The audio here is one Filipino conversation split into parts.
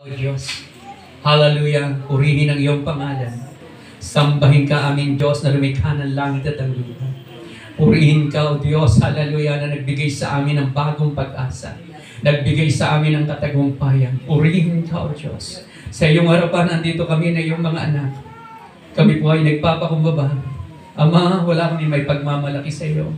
O Diyos, hallelujah, purihin ang iyong pangalan. Sambahin ka aming Diyos na lumikha ng langit at ang lupa. Purihin ka, O Diyos, hallelujah, na nagbigay sa amin ng bagong pag-asa. Nagbigay sa amin ng katagumpayan. Purihin ka, O Diyos. Sa iyong harapan, andito kami na iyong mga anak. Kami po ay nagpapakumbaba. Ama, wala kami may pagmamalaki sa iyo.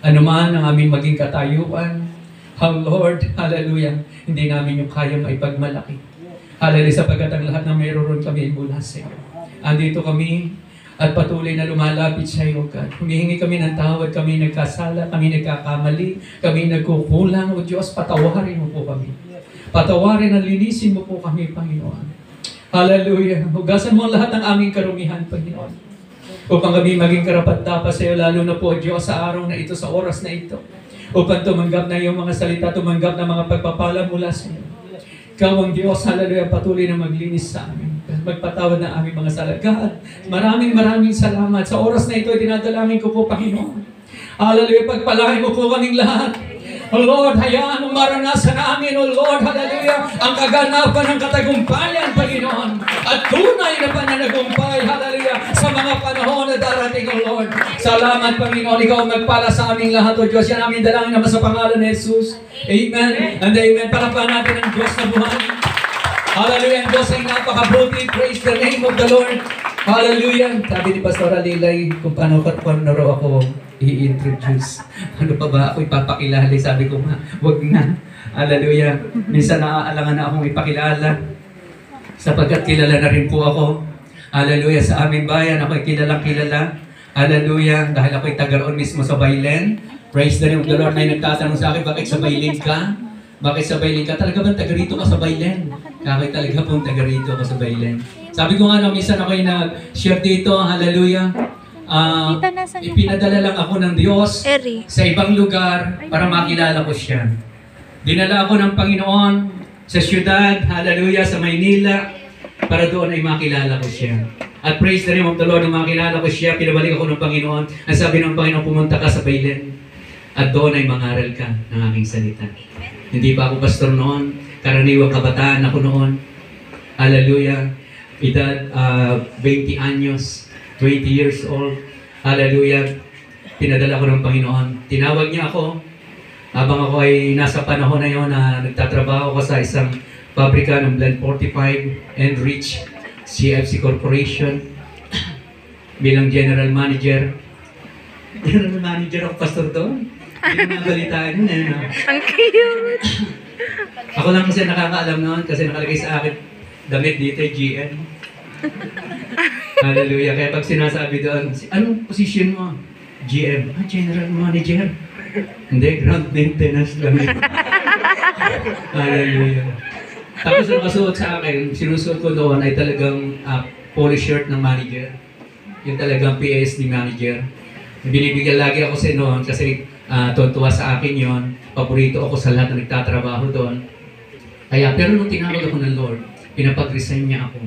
Ano man ang aming maging katayuan, Lord, hallelujah, hindi namin yung kaya maipagmalaki. Hallelujah, sapagkat ang lahat na mayroon kami ay mula sa iyo. Andito kami at patuloy na lumalapit sa iyo, God. Humihingi kami ng tawad, kami nagkasala, kami nagkakamali, kami nagkukulang. O Diyos, patawarin mo po kami. Patawarin at linisin mo po kami, Panginoon. Hallelujah. Hugasan mo lahat ng aming karumihan, Panginoon. Upang kami maging karapat-dapat sa iyo, lalo na po, Diyos, sa araw na ito, sa oras na ito. Upang tumanggap na iyong mga salita, tumanggap na mga pagpapala mula sa iyo. Ikaw ang Diyos, hallelujah, patuloy na maglinis sa amin. Magpatawad ng aming mga sala. God, maraming salamat. Sa oras na ito, dinadalangin ko po, Panginoon. Hallelujah, pagpalain mo po kaming lahat. O Lord, hayaan mo maranasan namin, O Lord, hallelujah, ang kaganapan ng katagumpayan, Panginoon. At tunay na pananagumpay, hallelujah, sa mga panahon na darating, O Lord. Salamat, Panginoon, ikaw magpala sa aming lahat, O Diyos. Yan aming dalangin naman sa pangalan ni Jesus. Amen and amen. Parapan natin ang Diyos na buhay. Hallelujah, ang Diyos ay napakabuti. Praise the name of the Lord. Hallelujah. Sabi ni Pastor Alilay, kung paano raw ako i-introduce. Ano pa ba ako ipapakilala? Sabi ko nga, wag na. Hallelujah. Minsan naaalangan na akong ipakilala. Sapagkat kilala na rin po ako. Hallelujah. Sa aming bayan, ako ay kilala. Hallelujah. Dahil ako ay taga-roon mismo sa Baylen. Praise the name of the Lord. May nagtatanong sa akin, bakit sa Baylen ka? Bakit sa Baylen ka? Talaga ba taga rito ka sa Baylen? Kakay talaga pong taga rito ka sa Baylen. Sabi ko nga, minsan ako ay nag-share dito. Hallelujah. Ipinadala lang ako ng Diyos sa ibang lugar para makilala ko siya. Dinala ako ng Panginoon sa syudad, hallelujah, sa Maynila, para doon ay makilala ko siya. At praise the name of the Lord, nung makilala ko siya, pinabalik ako ng Panginoon. Ang sabi ng Panginoon, pumunta ka sa Baylen at doon ay mangaral ka ng aking salita. Hindi pa ako pastor noon, karaniwang kabataan ako noon. Hallelujah. Edad 20 anyos. 20 years old. Hallelujah. Pinadala ko ng Panginoon. Tinawag niya ako habang ako ay nasa panahon na yun na nagtatrabaho ko sa isang pabrika ng Blend 45 and Rich CFC Corporation bilang General Manager. General Manager ako, pastor doon. Hindi na nabalitaan yun eh. Ang cute! Ako lang kasi nakakaalam noon kasi nakalagay sa akin damit dito, GM. Hallelujah. Kaya pag sinasabi doon, anong position mo? GM. General Manager. Hindi, ground maintenance lang. Hallelujah. Tapos ang kasuot sa akin, sinusuot ko doon ay talagang polo shirt ng manager. Yung talagang PSD manager. Binibigyan lagi ako sa noon kasi tuwa sa akin yon. Paborito ako sa lahat na nagtatrabaho doon. Kaya, pero nung tinawag ako ng Lord, pinapag-resign niya ako.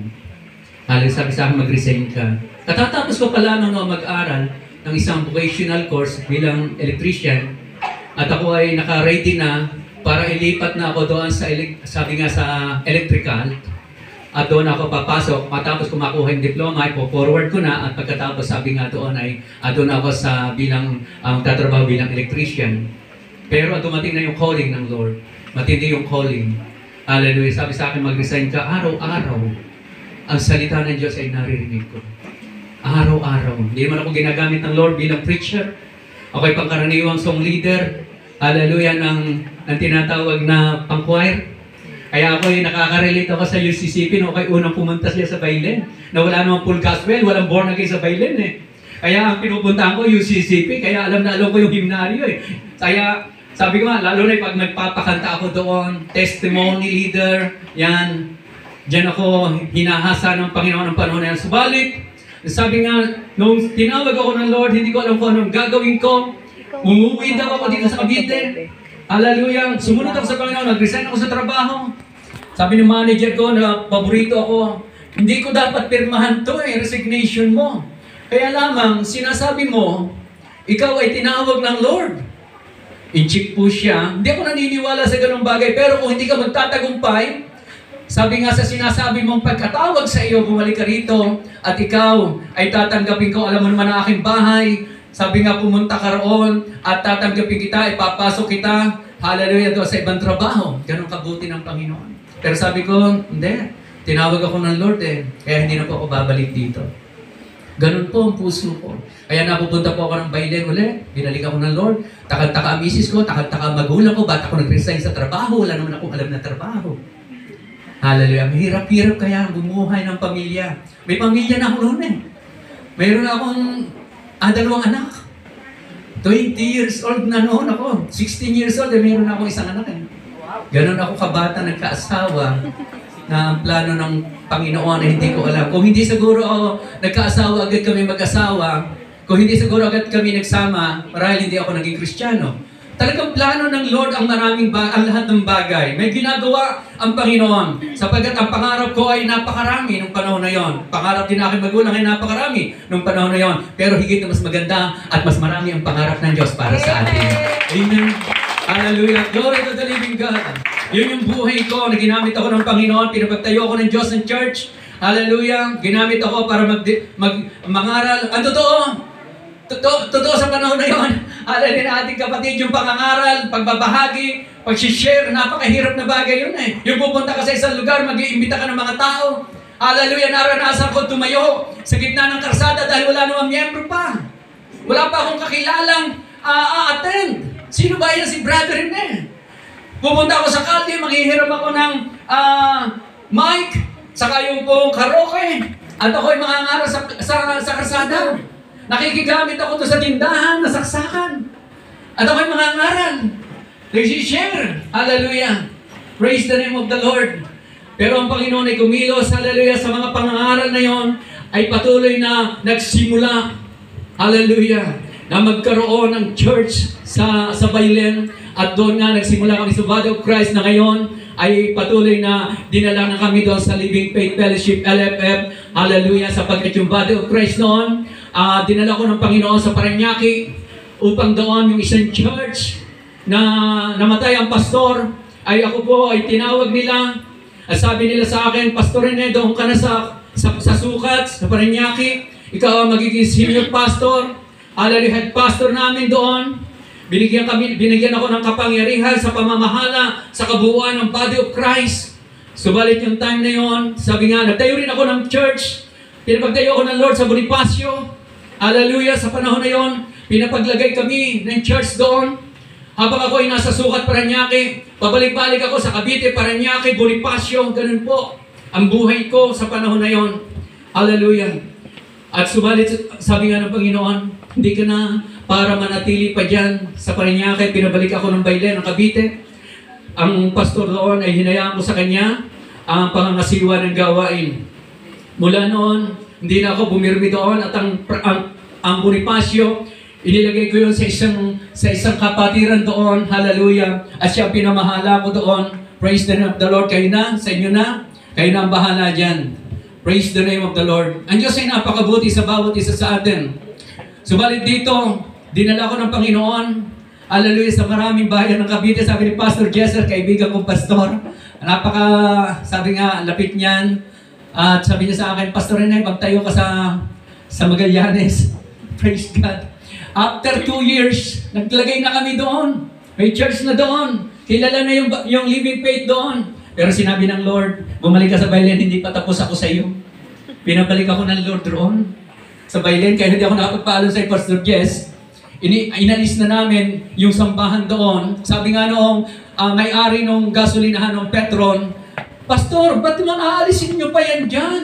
Sabi sa akin, mag-resign ka. Katatapos ko pala nung mag-aral ng isang vocational course bilang electrician at ako ay naka-ready na para ilipat na ako doon sa, sabi nga sa electrical at doon ako papasok. Matapos ko makuha yung diploma, ipo-forward ko na at pagkatapos sabi nga doon ay doon ako sa bilang tatrabaho bilang electrician. Pero dumating na yung calling ng Lord. Matindi yung calling. Hallelujah. Sabi sa akin, mag-resign ka araw-araw. Ang salita ng Diyos ay naririnig ko. Araw-araw. Hindi naman ako ginagamit ng Lord bilang preacher. Ako ay pangkaraniwang song leader. Hallelujah, ng tinatawag na pang-choir. Kaya ako ay nakaka-relate ako sa UCCP nung ako unang pumunta siya sa Baylen. Na wala namang full gospel, walang born again sa Baylen eh. Kaya ang pinupuntahan ko UCCP, kaya alam na alam ko yung himnaryo eh. Kaya sabi ko nga, lalo na pag nagpapakanta ako doon, testimony leader, yan. Diyan ako hinahasa ng Panginoon ng panahon na yan. Subalit, sabi nga, nung tinawag ako ng Lord, hindi ko alam kung anong gagawin ko. Umuwi daw ako dito sa Cavite. Hallelujah. Sumunod ako sa Panginoon, nag-resign ako sa trabaho. Sabi ng manager ko na paborito ako, hindi ko dapat pirmahan to resignation mo. Kaya lamang, sinasabi mo, ikaw ay tinawag ng Lord. In-check po siya. Hindi ako naniniwala sa ganung bagay, pero kung hindi ka magtatagumpay, Sabi nga sa sinasabi mong pagkatawag sa iyo, bumalik ka rito at ikaw ay tatanggapin ko, alam mo naman ang aking bahay. Sabi nga, pumunta ka roon at tatanggapin kita, ipapasok kita, hallelujah, doon sa ibang trabaho. Ganun kabuti ng Panginoon. Pero sabi ko, hindi. Tinawag ako ng Lord kaya hindi na po ako babalik dito. Ganun po ang puso ko. Kaya napupunta po ako ng Bailen uli. Binalik ako ng Lord. Takal-taka ang misis ko, takal-taka ang magulang ko. Ba't ako nag-resign sa trabaho? Wala naman akong alam na trabaho. Hallelujah. Mahirap-hirap kaya ang bumuhay ng pamilya. May pamilya na ako noon Mayroon akong 2 anak. 20 years old na noon ako. 16 years old, mayroon akong isang anak Ganon ako kabata, nagkaasawa na ang plano ng Panginoon na hindi ko alam. Kung hindi siguro nagkaasawa agad kami mag-asawa, kung hindi siguro agad kami nagsama, marahil hindi ako naging Kristiyano. Talagang plano ng Lord ang ang lahat ng bagay. May ginagawa ang Panginoon. Sapagkat ang pangarap ko ay napakarami nung panahon na yon. Pangarap din aking magulang ay napakarami nung panahon na yon. Pero higit na mas maganda at mas marami ang pangarap ng Diyos para sa atin. Amen. Hallelujah. Glory to the living God. Yun yung buhay ko na ginamit ako ng Panginoon. Pinapagtayo ako ng Diyos ng church. Hallelujah. Ginamit ako para mangaral. Ang totoo sa panahon na yon. Hallelujah na ating kapatid, yung pangangaral, pagbabahagi, pag-share, napakahirap na bagay yun Yung pupunta ka sa isang lugar, mag-iimbita ka ng mga tao. Hallelujah, naranasan ko tumayo sa gitna ng karsada dahil wala namang miyembro pa. Wala pa akong kakilalang attend. Sino ba yan? Si brother Pupunta ako sa kalye, maghihiram ako ng mic, saka yung pong karaoke. At ako'y mangangaral sa karsada. Nakikigamit ako to sa tindahan, nasaksakan. At ako'y mangangaral. Nag-share. Hallelujah. Praise the name of the Lord. Pero ang Panginoon ay kumilos, hallelujah, sa mga pangangaral na yon ay patuloy na nagsimula. Hallelujah. Na magkaroon ng church sa Bailen. At doon nga nagsimula kami sa Body of Christ na ngayon ay patuloy na dinala na kami doon sa Living Faith Fellowship, LFF. Hallelujah. Sapagkat yung Body of Christ noon, dinala ko ng Panginoon sa Parañaque upang doon yung isang church na namatay ang pastor, ay ako po ay tinawag nila at sabi nila sa akin, Pastor Rene, doon ka na sa sukat, sa Parañaque, ikaw ang magiging senior pastor, head pastor namin doon. Binigyan ako ng kapangyarihan sa pamamahala sa kabuuan ng Body of Christ. Subalit yung time na yon, sabi nga, nagtayo rin ako ng church. Pinapagtayo ako ng Lord sa Bonifacio. Hallelujah, sa panahon na yon, pinapaglagay kami ng church doon. Habang ako ay nasa sukat Parañaque, pabalik-balik ako sa Cavite, Parañaque, Bonifacio, ganun po ang buhay ko sa panahon na yon. Hallelujah. At subalit, sabi nga ng Panginoon, hindi ka na para manatili pa dyan sa Parañaque. Pinabalik ako ng Bailen, ng Cavite. Ang pastor doon ay hinayaan ko sa kanya ang pangangasiwa ng gawain. Mula noon, hindi na ako bumirmi doon at ang Bonifacio, inilagay ko yun sa isang kapatiran doon. Hallelujah. At siya pinamahala ko doon. Praise the name of the Lord. Kayo na, sa inyo na. Kayo na ang bahala dyan. Praise the name of the Lord. Ang Diyos ay napakabuti sa bawat isa sa atin. Subalit dito, dinala ko ng Panginoon. Hallelujah, sa maraming bayan ng Cavite. Sabi ni Pastor Jesser, kaibigan kong pastor. Sabi nga, lapit niyan. At sabi niya sa akin, Pastor Rene, magtayo ka sa Magallanes. Praise God. After 2 years, naglagay na kami doon. May church na doon. Kilala na yung Living Faith doon. Pero sinabi ng Lord, bumalik ka sa Bailen, hindi pa tapos ako sa iyo. Pinabalik ako ng Lord roon sa Bailen, kaya hindi ako nakapagpaalam sa Pastor Jess. Inalis na namin yung sambahan doon. Sabi nga noong may-ari nung gasolinahan ng Petron, Pastor, ba't naman aalisin nyo pa yan dyan?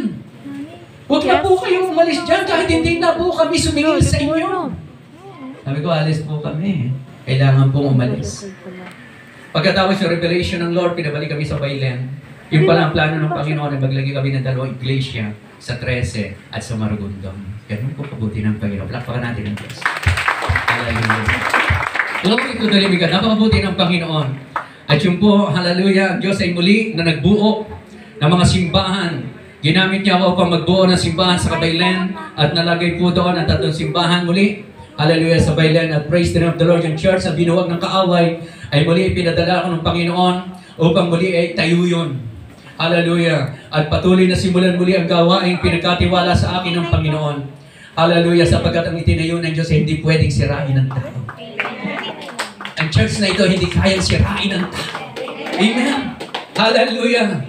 Huwag na po kayong umalis dyan kahit hindi na po kami sumingil sa inyo. Sabi ko, alis po kami. Kailangan pong umalis. Pagkatapos yung revelation ng Lord, pinabalik kami sa Bailen. Yung pala ang plano ng Panginoon ay maglagay kami ng 2 iglesia sa 13 at sa Maragondon. Ganun po kabuti ng Panginoon. Plakpakan natin ang Diyos. Hallelujah. Glory to the living God. Napakabuti ng Panginoon. At yung po, hallelujah, ang Diyos ay muli na nagbuo ng mga simbahan. Ginamit niya ako upang magbuo ng simbahan sa Bailen at nalagay po doon ang 3 simbahan muli. Hallelujah sa Bailen at praise the name of the Lord. Yung church sa binuwag ng kaaway ay muli pinadala ako ng Panginoon upang muli ay tayo yun. Hallelujah. At patuloy na simulan muli ang gawain pinagkatiwala sa akin ng Panginoon. Hallelujah. Sapagkat ang itinayo ng Diyos ay hindi pwedeng sirain ng tao. Ang church na ito hindi kayang sirain ng tao. Amen. Hallelujah.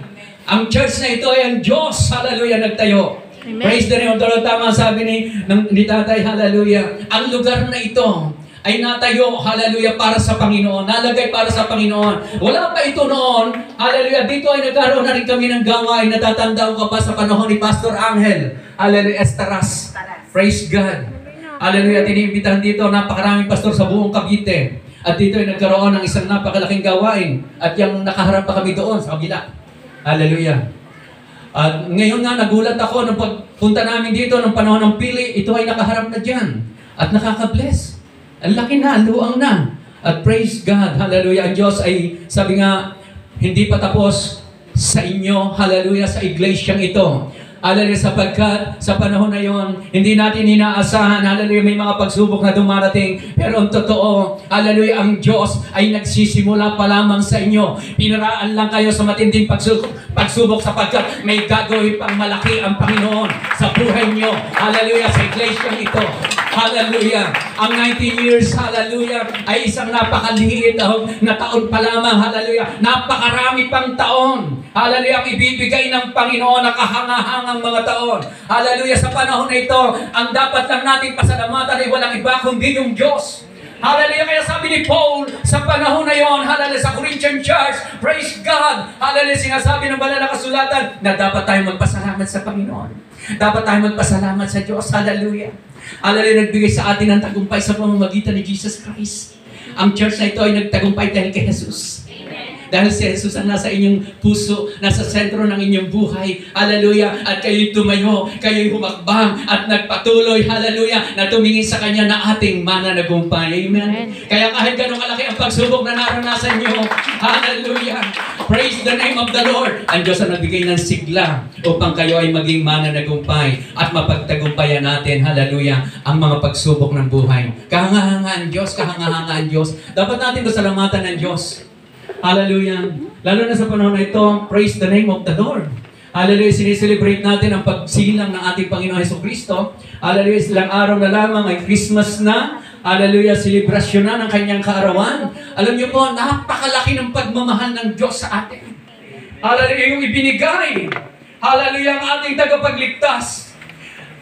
Ang church na ito ay ang Diyos. Hallelujah. Nagtayo. Amen. Praise the name of the Lord. Tama sabi ni Tatay. Hallelujah. Ang lugar na ito ay natayo, hallelujah, para sa Panginoon. Nalagay para sa Panginoon. Wala pa ito noon. Hallelujah. Dito ay nagkaroon na rin kami ng gawain. Natatandaan ko pa sa panahon ni Pastor Angel. Hallelujah. Estaras. Praise God. Hallelujah. Tiniimbitahan dito. Napakaraming pastor sa buong Cavite. At dito ay nagkaroon ng isang napakalaking gawain. At yung nakaharap pa kami doon sa kabila. Hallelujah. At ngayon nga, nagulat ako nung pagpunta namin dito ng panahon ng pili, ito ay nakaharap na dyan. At nakaka-bless. Ang laki na, luang na. At praise God, hallelujah. Ang Diyos ay, sabi nga, hindi pa tapos sa inyo, hallelujah, sa iglesyang ito. Hallelujah, sapagkat sa panahon na yon, hindi natin inaasahan, hallelujah, may mga pagsubok na dumarating. Pero ang totoo, hallelujah, ang Diyos ay nagsisimula pa lamang sa inyo. Pinaraan lang kayo sa matinding pagsubok sapagkat may gagawin pang malaki ang Panginoon sa buhay nyo. Hallelujah, sa iglesyang ito. Hallelujah. Ang 19 years, hallelujah, ay isang napakaliit na taon pa lamang. Hallelujah. Napakarami pang taon. Hallelujah. Ang ibibigay ng Panginoon na kahangahangang mga taon. Hallelujah. Sa panahon na ito, ang dapat lang natin pasalamatan ay walang iba kundi yung Diyos. Hallelujah. Kaya sabi ni Paul, sa panahon na yon, hallelujah, sa Corinthian Church, praise God. Hallelujah. Sinasabi ng banal na kasulatan na dapat tayo magpasalamat sa Panginoon. Dapat tayo magpasalamat sa Diyos. Hallelujah. Hallelujah, nagbigay sa atin ng tagumpay sa pamamagitan ni Jesus Christ. Ang church na ito ay nagtagumpay dahil kay Jesus. Dahil si Jesus ang nasa inyong puso, nasa sentro ng inyong buhay. Hallelujah. At kayo'y tumayo, kayo'y humakbang at nagpatuloy, hallelujah, na tumingin sa Kanya na ating mananagumpay. Amen. Kaya kahit gano'ng kalaki ang pagsubok na naranasan nyo, hallelujah, praise the name of the Lord. Ang Diyos ang nagbigay ng sigla upang kayo ay maging mananagumpay at mapagtagumpayan natin, hallelujah, ang mga pagsubok ng buhay. Kahangahangaan Diyos, kahangahangaan Diyos. Dapat natin pasalamatan ng Diyos. Hallelujah. Lalo na sa panahon na ito, praise the name of the Lord. Hallelujah. Sineselebrate natin ang pagsilang ng ating Panginoon Jesucristo. Hallelujah. Silang araw na lamang ay Christmas na. Hallelujah. Selebrasyon na ng kanyang kaarawan. Alam niyo po, napakalaki ng pagmamahal ng Diyos sa atin. Hallelujah. Yung ibinigay. Hallelujah. Ang ating tagapagligtas.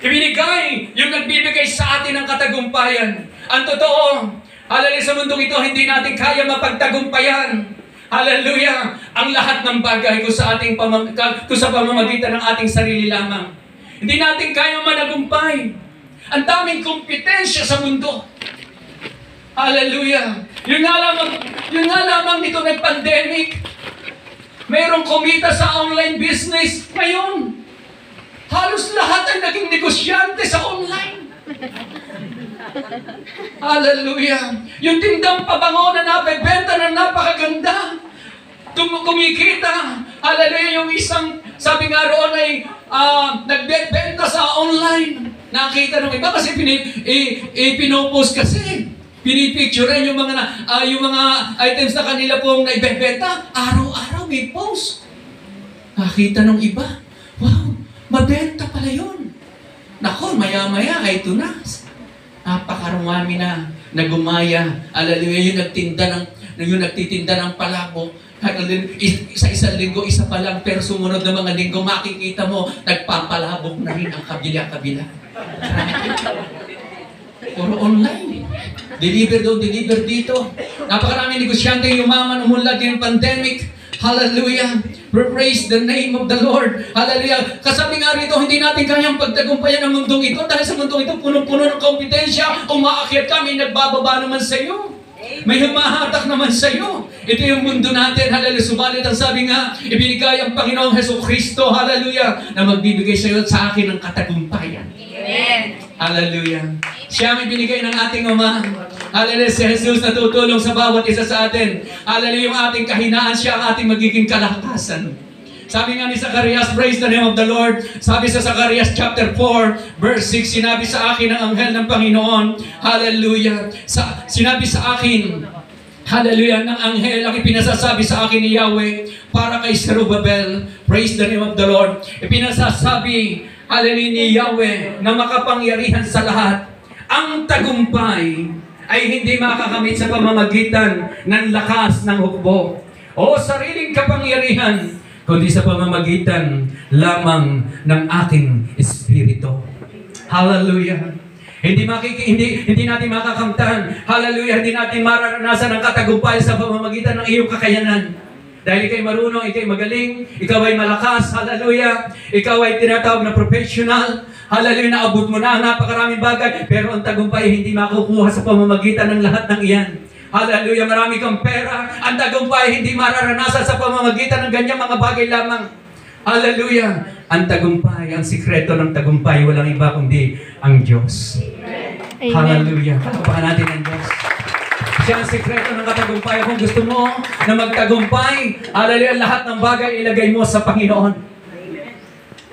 Ibinigay yung nagbibigay sa atin ng katagumpayan. Ang totoo, hallelujah, sa mundong ito, hindi natin kaya mapagtagumpayan. Hallelujah! Ang lahat ng bagay ko sa pamamagitan ng ating sarili lamang. Hindi natin kaya managumpay. Ang daming kompetensya sa mundo. Hallelujah! Yun nga lamang dito nag-pandemic. Mayroong kumita sa online business. Ngayon, halos lahat ay naging negosyante sa online. Hallelujah. Yung tindang pabango na nabebenta na napakaganda. Kumikita. Hallelujah. Yung isang, sabi nga roon ay nagbebenta sa online. Nakita ng iba kasi pinopost kasi. Pinipicturean yung mga items na kanila pong naibebenta. Araw-araw may post. Nakita ng iba. Wow, mabenta pala yun. Nako, maya-maya ay ito na. Napakarumami na, nagumaya. Hallelujah, yung nagtitinda ng palabo. Sa isang linggo, isa pa lang, pero sumunod na mga linggo, makikita mo, nagpapalabok na rin ang kabila-kabila. Puro online. Deliver doon, deliver dito. Napakaraming negosyante yumaman, umunlad yung pandemic. Hallelujah. Praise the name of the Lord. Hallelujah. Kasabi nga rito, hindi natin kayang pagtagumpayan ng mundong ito dahil sa mundong ito, punong-puno ng kompetensya. Umaakyat kami, nagbababa naman sa iyo. May humahatak naman sa iyo. Ito yung mundo natin. Hallelujah. Subalit ang sabi nga, ibinigay ang Panginoong Jesucristo. Hallelujah. Na magbibigay sa iyo at sa akin ng katagumpayan. Amen. Hallelujah. Siya ang ibinigay ng ating Ama. Hallelujah, si Jesus na tutulong sa bawat isa sa atin. Hallelujah, yung ating kahinaan, siya ang ating magiging kalakasan. Sabi nga ni Zacarias, praise the name of the Lord. Sabi sa Zacarias chapter 4, verse 6, sinabi sa akin ng anghel ng Panginoon, hallelujah, sinabi sa akin, Hallelujah, ng anghel ang ipinasasabi sa akin ni Yahweh para kay Zerubbabel. Praise the name of the Lord. Ipinasasabi, hallelujah, ni Yahweh na makapangyarihan sa lahat. Ang tagumpay ay hindi makakamit sa pamamagitan ng lakas ng hukbo o sariling kapangyarihan, kundi sa pamamagitan lamang ng aking Espiritu. Hallelujah. Hindi natin makakamtan. Hallelujah. Hindi natin mararanasan ang katagumpay sa pamamagitan ng iyong kakayanan. Dahil ikay marunong, ikay magaling, ikaw ay malakas. Hallelujah. Ikaw ay tinatawag na professional. Hallelujah. Naabot mo na ang napakaraming bagay. Pero ang tagumpay hindi makukuha sa pamamagitan ng lahat ng iyan. Hallelujah. Marami kang pera. Ang tagumpay hindi mararanasan sa pamamagitan ng ganyang mga bagay lamang. Hallelujah! Ang tagumpay, ang sikreto ng tagumpay, walang iba kundi ang Diyos. Amen. Hallelujah! Patapakan natin ang Diyos. Siya ang sikreto ng katagumpay. Kung gusto mo na magtagumpay, hallelujah, lahat ng bagay ilagay mo sa Panginoon.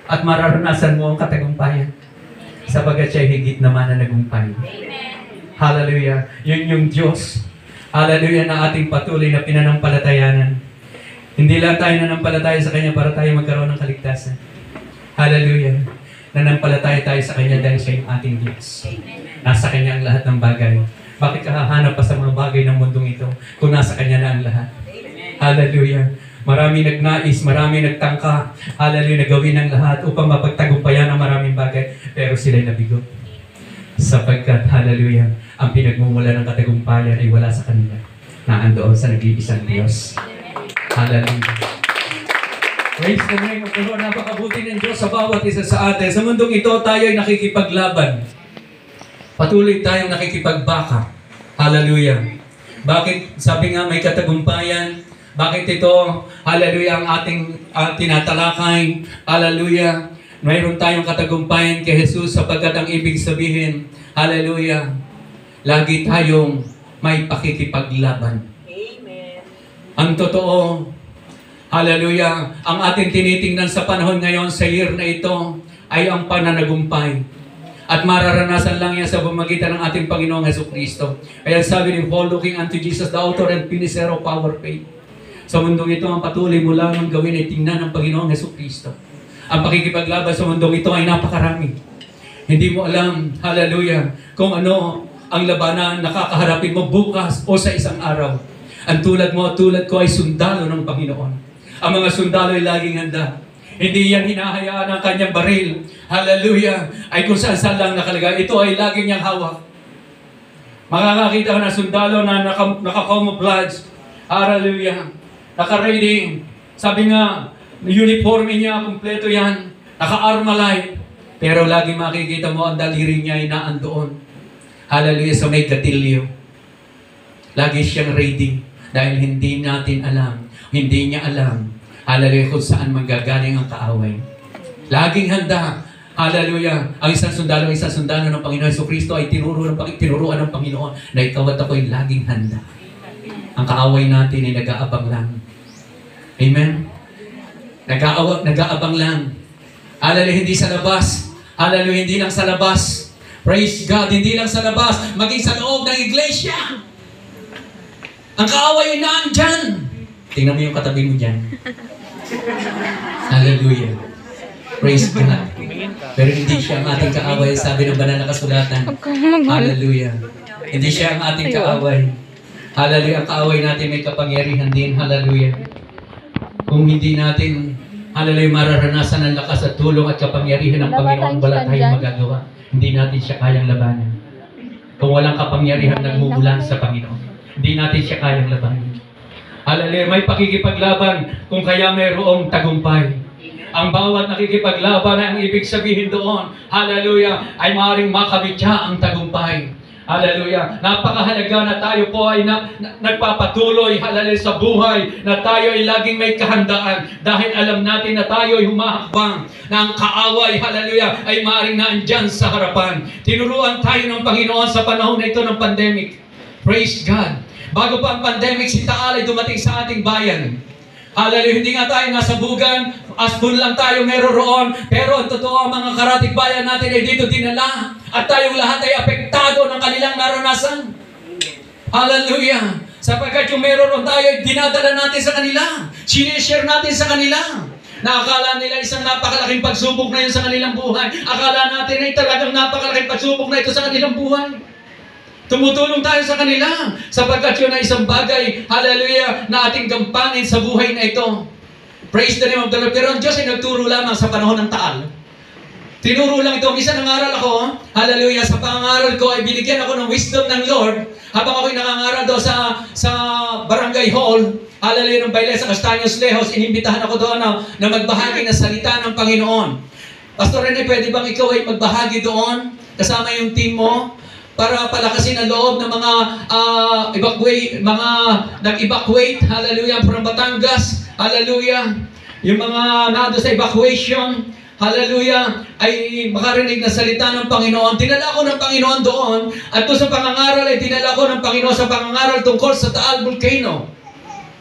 At mararanasan mo ang katagumpayan. Sabagat siya higit naman na nagumpay. Hallelujah! Yun yung Diyos. Hallelujah na ating patuloy na pinanampalatayanan. Hindi lang tayo nanampalataya sa Kanya para tayo magkaroon ng kaligtasan. Hallelujah. Nanampalataya tayo sa Kanya dahil siya yung ating Diyos. Nasa Kanya ang lahat ng bagay. Bakit ka hahanap pa sa mga bagay ng mundong ito kung nasa Kanya na ang lahat? Hallelujah. Marami nagnais, marami nagtangka. Hallelujah, na gawin ang lahat upang mapagtagumpayan ang maraming bagay. Pero sila'y nabigo. Sapagkat, hallelujah, ang pinagmumula ng katagumpayan ay wala sa kanila. Naandoon sa nag-iisang Diyos. Hallelujah. Praise the name of the Lord. Napakabuti ng Diyos sa bawat isa sa atin. Sa mundong ito, tayo ay nakikipaglaban. Patuloy tayong nakikipagbaka. Hallelujah. Bakit? Sabi nga may katagumpayan. Bakit ito? Hallelujah ang ating tinatalakay. Hallelujah. Mayroon tayong katagumpayan kay Jesus sapagkat ang ibig sabihin, hallelujah, lagi tayong may pakikipaglaban. Ang totoo, hallelujah, ang ating tinitingnan sa panahon ngayon, sa year na ito, ay ang pananagumpay. At mararanasan lang yan sa pamamagitan ng ating Panginoong Jesucristo. Kaya sabi ni Paul, looking unto Jesus, the author and finisher of our faith. Sa mundong ito, ang patuloy mo lamang gawin ay tingnan ng Panginoong Jesucristo. Ang pakikipaglaban sa mundong ito ay napakarami. Hindi mo alam, hallelujah, kung ano ang labanan na kakaharapin mo bukas o sa isang araw. Ang tulad mo at tulad ko ay sundalo ng Panginoon. Ang mga sundalo ay laging handa. Hindi yan hinahayaan ng kanyang baril. Hallelujah! Ay kung saan lang nakalagay. Ito ay laging niyang hawak. Makakakita ka ng sundalo na naka-camouflage. Hallelujah! Naka-ready. Sabi nga, uniforme niya, kumpleto yan. Naka-armalite. Pero lagi makikita mo ang daliri niya ay naandoon. Hallelujah! Sa may gatilyo. Lagi siyang ready. Dahil hindi natin alam, hindi niya alam, hallelujah, kung saan manggagaling ang kaaway. Laging handa, hallelujah, ang isang sundalo ng Panginoon Jesucristo ay tinuruan ng Panginoon na ikaw at ako ay laging handa. Ang kaaway natin ay nag-aabang lang. Amen? Nag-aabang lang. Hallelujah, hindi sa labas. Hallelujah, hindi lang sa labas. Praise God, hindi lang sa labas, maging sa loob ng iglesia. Ang kaaway ay naandyan. Tingnan mo yung katabi mo dyan. Hallelujah. Praise God. Pero hindi siya ang ating kaaway. Sabi ng banal na kasulatan. Hallelujah. Hindi siya ang ating kaaway. Hallelujah. Ang kaaway natin may kapangyarihan din. Hallelujah. Kung hindi natin, hallelujah, mararanasan ang lakas at tulong at kapangyarihan ng Panginoon, wala tayong magagawa. Hindi natin siya kayang labanan. Kung walang kapangyarihan nagmumulan sa Panginoon, hindi natin siya kayang labanan. Hallelujah, may pakikipaglaban kung kaya mayroong tagumpay. Ang bawat nakikipaglaban ay ang ibig sabihin doon, hallelujah, ay maaaring makabitya ang tagumpay. Hallelujah. Napakahalaga na tayo po ay nagpapatuloy, hallelujah, sa buhay, na tayo ay laging may kahandaan dahil alam natin na tayo ay humahakbang na ang kaaway, hallelujah, ay maaaring naandyan sa harapan. Tinuruan tayo ng Panginoon sa panahon na ito ng pandemic. Praise God. Bago pa ang pandemic, si Taal ay dumating sa ating bayan. Hallelujah, hindi nga tayo nasa bugan, asbun lang tayo meron roon, pero ang totoo, ang mga karatig bayan natin ay dito dinala, at tayong lahat ay apektado ng kanilang naranasan. Hallelujah! Sapagkat yung meron tayo, dinadala natin sa kanila. Sinishare natin sa kanila. Nakakala nila isang napakalaking pagsubok na yun sa kanilang buhay. Akala natin ay talagang napakalaking pagsubok na ito sa kanilang buhay. Tumutulong tayo sa kanila. Sapagkat yun ay isang bagay, hallelujah, na ating gampanin sa buhay na ito. Praise the name of the Lord. Pero ang Diyos ay nagturo lamang sa panahon ng taal. Tinuro lang ito. Minsan nangaral ako, hallelujah, sa pangaral ko ay binigyan ako ng wisdom ng Lord habang ako'y nangangaral daw sa barangay hall, hallelujah, ng Bailey sa Castaños Lejos, inimbitahan ako doon na magbahagi ng salita ng Panginoon. Pastor Rene, pwede bang ikaw ay magbahagi doon kasama yung team mo para palakasin ang loob ng mga nag-evacuate, hallelujah, from Batangas, hallelujah, yung mga nando sa evacuation, hallelujah, ay makarinig na salita ng Panginoon. Dinala ko ng Panginoon doon, at doon sa pangangaral ay dinala ko ng Panginoon sa pangangaral tungkol sa Taal Volcano.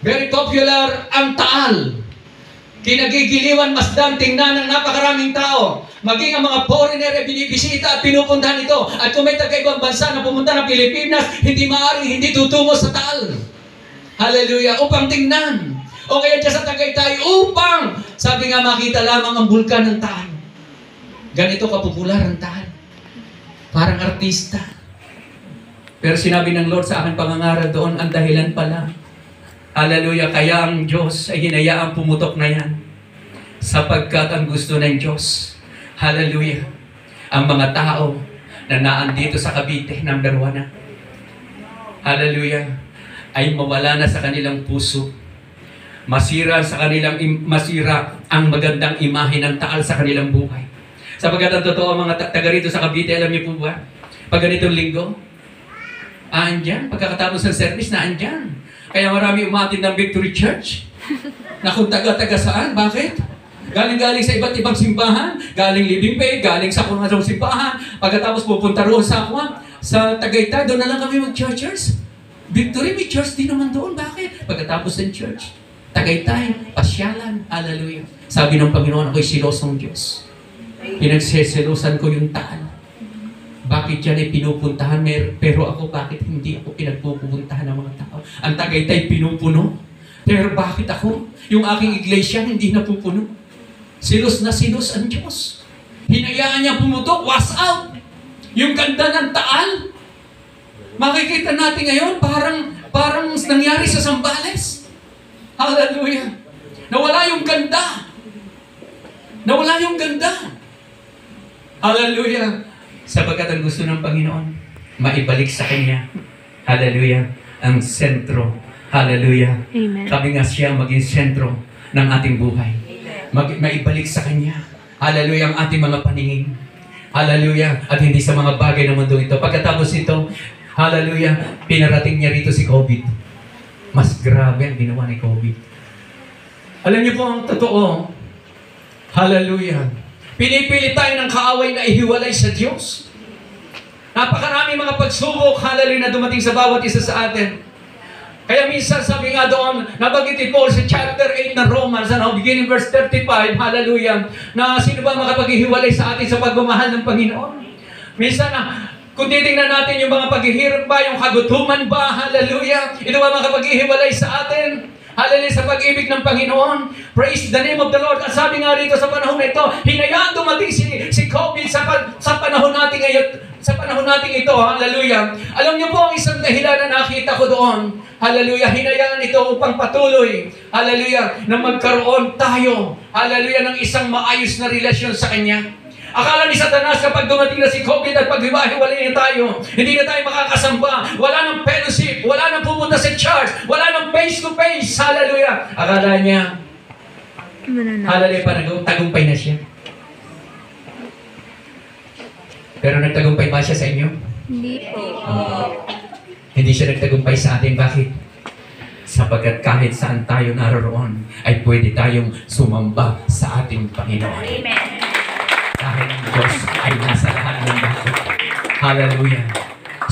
Very popular ang Taal. Kinagigiliwan masdan, tingnan ng napakaraming tao. Maging ang mga foreigner ay binibisita at pinupuntahan ito. At kung may taga-ibang bansa na pumunta ng Pilipinas, hindi maaaring hindi tutungo sa Taal. Hallelujah, upang tingnan. O kaya dyan sa Tagaytay, upang, sabi nga, makita lamang ang bulkan ng Taal. Ganito kapopular ang Taal. Parang artista. Pero sinabi ng Lord sa akin pangangaral doon, ang dahilan pala. Hallelujah, kaya ang Diyos ay hinayaang pumutok na yan. Sapagkat ang gusto ng Diyos, hallelujah, ang mga tao na naandito sa Cavite, number 1 na, hallelujah, ay mawala na sa kanilang puso. Masira ang magandang imahe ng Taal sa kanilang buhay. Sapagkat ang totoo, mga taga rito sa Cavite, alam niyo po ba? Pag ganitong linggo, andyan. Pagkakatapos ng service, andyan. Kaya marami umatid ng Victory Church. Na kung taga-taga saan? Bakit? Galing-galing sa iba't ibang simbahan, galing Living Faith, galing sa kung anong simbahan, pagkatapos pupunta roon sa Tagaytay, doon na lang kami mag-churchers. Victory, may church din naman doon. Bakit? Pagkatapos ng church, Tagaytay, pasyalan, hallelujah. Sabi ng Panginoon, ako'y silosong Diyos. Pinagseselosan ko yung Taal. Bakit yan ay pinupuntahan? Pero ako, bakit hindi ako pinagpupuntahan ng mga tao? Ang Tagaytay pinupuno. Pero bakit ako? Yung aking iglesia hindi napupuno. Silos na silos ang Diyos. Hinayaan niya pumutok, was out. Yung ganda ng Taal. Makikita natin ngayon, parang nangyari sa Zambales. Hallelujah. Nawala yung ganda. Nawala yung ganda. Hallelujah. Sapagkat ang gusto ng Panginoon, maibalik sa Kanya. Hallelujah. Ang sentro. Hallelujah. Amen. Sabi nga siya maging sentro ng ating buhay. Maibalik sa Kanya. Hallelujah. Ang ating mga paningin. Hallelujah. At hindi sa mga bagay na mundo ito. Pagkatapos ito, hallelujah, pinarating niya rito si COVID. Mas grabe ang ginawa ni COVID. Alam niyo po ang totoo. Hallelujah. Pinipili tayo ng kaaway na ihiwalay sa Diyos. Napakarami mga pagsubok, hallelujah, na dumating sa bawat isa sa atin. Kaya minsan sabi nga doon, nabanggit ni Paul sa chapter 8 ng Romans, beginning verse 35, hallelujah, na sino ba makapaghihiwalay sa atin sa pagmamahal ng Panginoon? Minsan kung titingnan natin yung mga paghihirap ba, yung kagutuman ba, hallelujah, ito ba makapaghihiwalay sa atin? Hallelujah, sa pag-ibig ng Panginoon. Praise the name of the Lord. At sabi nga rito sa panahon na ito, hinayaan dumating si COVID sa panahon natin ngayon, sa panahon natin ito, hallelujah. Alam niyo po ang isang dahilan na nakita ko doon, hallelujah, hinayaan ito upang patuloy, hallelujah, na magkaroon tayo, hallelujah, ng isang maayos na relasyon sa Kanya. Akala ni Satanas kapag dumating na si COVID at paghiwa-hiwalay na tayo, hindi na tayo makakasamba, wala nang fellowship, wala nang pupunta sa church, wala nang face-to-face, hallelujah. Akala niya, hallelujah, tagumpay na siya. Pero nagtagumpay ba siya sa inyo? Hindi po. Hindi siya nagtagumpay sa atin. Bakit? Sapagkat kahit saan tayo naroon, ay pwede tayong sumamba sa ating Panginoon. Amen. Dahil ang Diyos ay nasa lahat ng bagay. Hallelujah.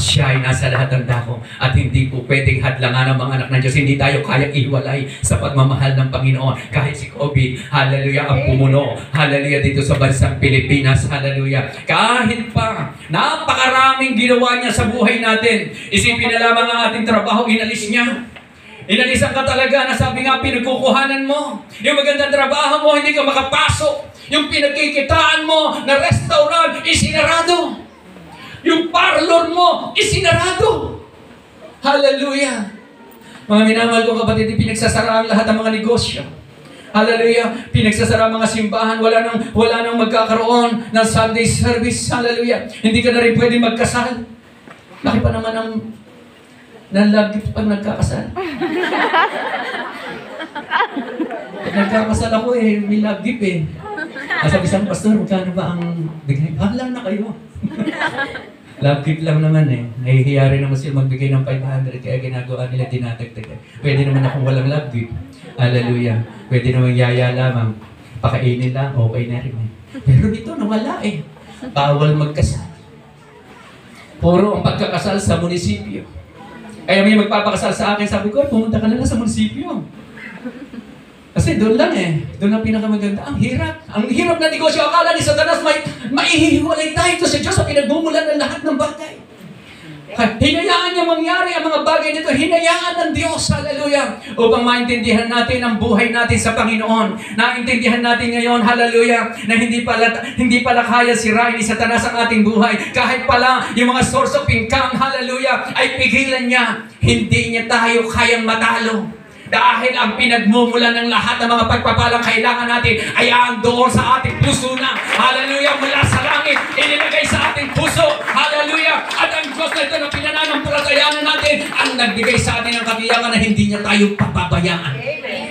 Siya ay nasa lahat ng dako at hindi po pwedeng hadlangan ng mga anak ng Diyos. Hindi tayo kayang iwalay sa pagmamahal ng Panginoon. Kahit si COVID, hallelujah, ang pumuno, hallelujah, dito sa bansang Pilipinas, hallelujah. Kahit pa, napakaraming ginawa niya sa buhay natin. Isipin na lamang ang ating trabaho, inalis niya. Inalisan ka talaga na sabi nga, pinagkukuhanan mo. Yung magandang trabaho mo, hindi ka makapasok. Yung pinagkikitaan mo na restaurant, isinarado. Yung parlor mo, isinarado. Hallelujah. Mga minamahal kong kapatid, pinagsasara ang lahat ng mga negosyo. Hallelujah. Pinagsasara ang mga simbahan. Wala nang magkakaroon ng Sunday service. Hallelujah. Hindi ka na rin pwede magkasal. Laki pa naman ang nalagip pag nagkakasal. Pag nagkakasal ako may lagip Sabi sa pastor, magkano ba ang bigay? Lang na kayo. Love gift lang naman Nahihiya rin naman sila magbigay ng 500 kaya ginagawa nila dinatagtag. Pwede naman akong walang love gift. Hallelujah. Pwede naman yaya lamang. Pakainin lang, okay na rin Pero dito nawala Bawal magkasal. Puro ang pagkakasal sa munisipyo. Kaya may magpapakasal sa akin, sabi ko, pumunta ka na lang sa munisipyo. Kasi doon lang Doon ang pinakamaganda. Ang hirap na negosyo. Akala ni Satanas maihihiwalay tayo sa Diyos sa pinagmumulan ng lahat ng bagay. Hinayaan niya mangyari ang mga bagay nito. Hinayaan ng Diyos, hallelujah, upang maintindihan natin ang buhay natin sa Panginoon. Naintindihan natin ngayon, hallelujah, na hindi pala kaya sirain ni Satanas ang ating buhay. Kahit pala yung mga source of income, hallelujah, ay pigilan niya. Hindi niya tayo kayang matalo. Dahil ang pinagmumulan ng lahat ng mga pagpapalang kailangan natin ay doon sa ating puso na. Hallelujah, mula sa langit, inilagay sa ating puso. Hallelujah. At ang Diyos na ito na pinananampalatayanan natin, ang nagbigay sa atin ng katiyakan na hindi niya tayo papabayaan.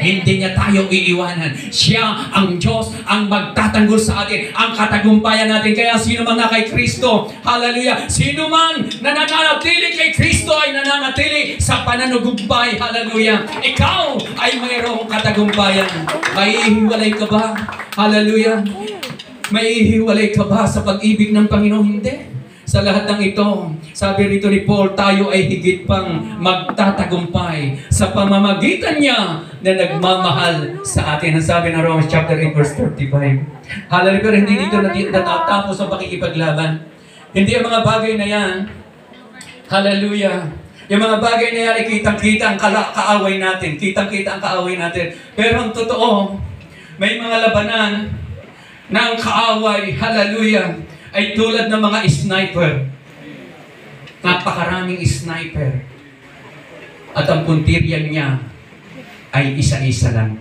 Hindi niya tayo iiwanan. Siya, ang Diyos, ang magtatanggol sa atin, ang katagumpayan natin. Kaya sino man na kay Kristo, hallelujah, sino man na nananatili kay Kristo ay nananatili sa pananagumpay, hallelujah. Ikaw ay mayroong katagumpayan. Maihiwalay ka ba? Hallelujah. Maihiwalay ka ba sa pag-ibig ng Panginoon? Hindi. Sa lahat ng ito, sabi rito ni Paul, tayo ay higit pang magtatagumpay sa pamamagitan niya na nagmamahal sa atin. Ang sabi ng Romans chapter 8 verse 35. Hallelujah. Pero hindi dito natatapos ang pakikipaglaban. Hindi ang mga bagay na yan. Hallelujah. Yung mga bagay na yan ay kitang-kita ang kaaway natin. Kitang-kita ang kaaway natin. Pero ang totoo, may mga labanan na ang kaaway, hallelujah, ay tulad ng mga sniper. Napakaraming sniper. At ang puntiryan niya ay isa-isa lang.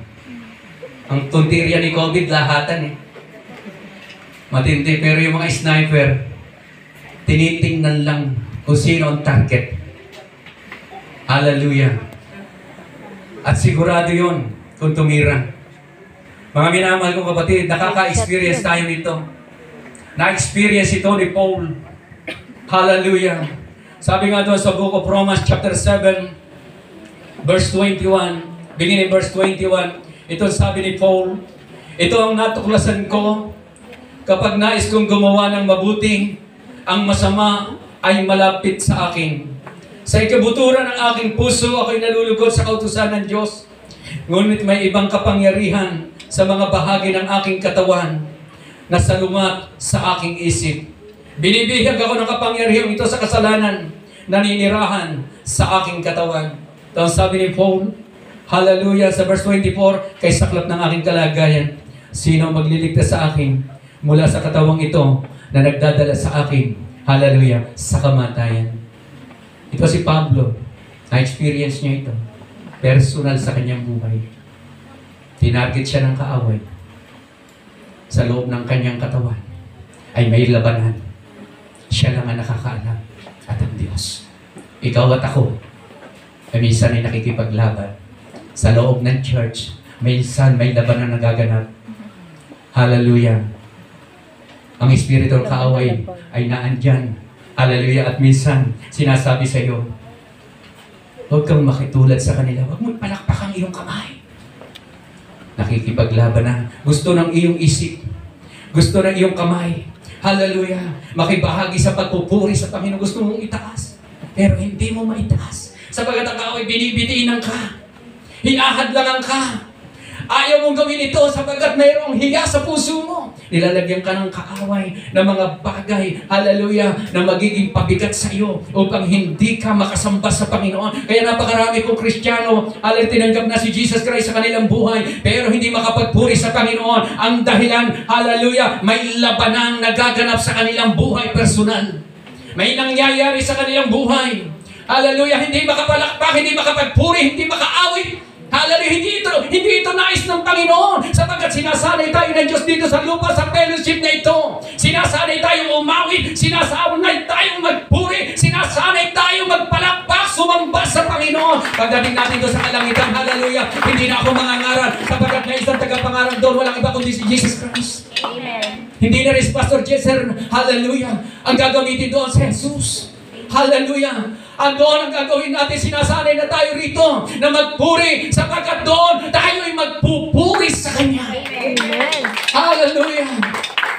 Ang puntiryan ni COVID, lahatan Matindi. Pero yung mga sniper, tinitingnan lang kung sino ang target. Hallelujah. At sigurado yun kung tumira. Mga minamahal kong kapatid, nakaka-experience tayo nito. Na-experience ito ni Paul. Hallelujah. Sabi nga doon sa Book of Romans chapter 7, verse 21, beginning verse 21, ito sabi ni Paul, ito ang natuklasan ko, kapag nais kong gumawa ng mabuti, ang masama ay malapit sa akin. Sa ikabuturan ng aking puso, ako'y nalulugod sa kautusan ng Diyos. Ngunit may ibang kapangyarihan sa mga bahagi ng aking katawan na salumat sa aking isip. Binibihag ako ng kapangyarihan ito sa kasalanan, naninirahan sa aking katawan. Ito ang sabi ni Paul, hallelujah, sa verse 24, kay saklap ng aking kalagayan, sino magliligtas sa akin mula sa katawang ito na nagdadala sa akin, hallelujah, sa kamatayan. Ito si Pablo, na-experience niya ito. Personal sa kanyang buhay. Tinarget siya ng kaaway. Sa loob ng kanyang katawan ay may labanan. Siya lang ang nakakaalam at ang Diyos. Ikaw at ako ay minsan ay nakikipaglaban. Sa loob ng church, minsan may labanan na nagaganap. Hallelujah. Ang spiritual kaaway ay naandyan. Hallelujah. At minsan, sinasabi sa iyo, huwag kang makitulad sa kanila. Huwag mo palakpak ang iyong kamay. Nakikipaglaban na. Gusto ng iyong isip. Gusto ng iyong kamay. Hallelujah. Makibahagi sa pagpupuri sa Panginoon. Gusto mong itaas. pero hindi mo maitaas. Sapagkat ang kaaway, binibitiinan ka. Hinahadlangan ka. Ayaw mong gawin ito sapagkat mayroong hiya sa puso mo. Nilalagyan ka ng kaaway ng mga bagay, hallelujah, na magiging pabigat sa iyo upang hindi ka makasamba sa Panginoon. Kaya napakarami kong Kristiyano, tinanggap na si Jesus Christ sa kanilang buhay, pero hindi makapagpuri sa Panginoon. Ang dahilan, hallelujah, may labanang nagaganap sa kanilang buhay personal. May nangyayari sa kanilang buhay. Hallelujah, hindi makapalakpak, hindi makapagpuri, hindi makaawit. Hallelujah, hindi ito nais ng Panginoon sapagkat sinasanay tayo ng Diyos dito sa lupa sa fellowship na ito. Sinasanay tayong umawit, sinasanay tayong magpuri, sinasanay tayong magpalakpak, sumamba sa Panginoon. Pagdating natin doon sa kalangitan, hallelujah, hindi na ako mangangaral sapagkat may isang tagapangaral doon, walang iba kundi si Jesus Christ. Amen. Hindi na rin si Pastor Jesser, hallelujah, ang gagamitin doon si Jesus. Hallelujah. Doon ang gagawin natin, sinasanay na tayo rito na magpuri sapagkat doon tayo ay magpupuri sa Kanya. Amen. Hallelujah.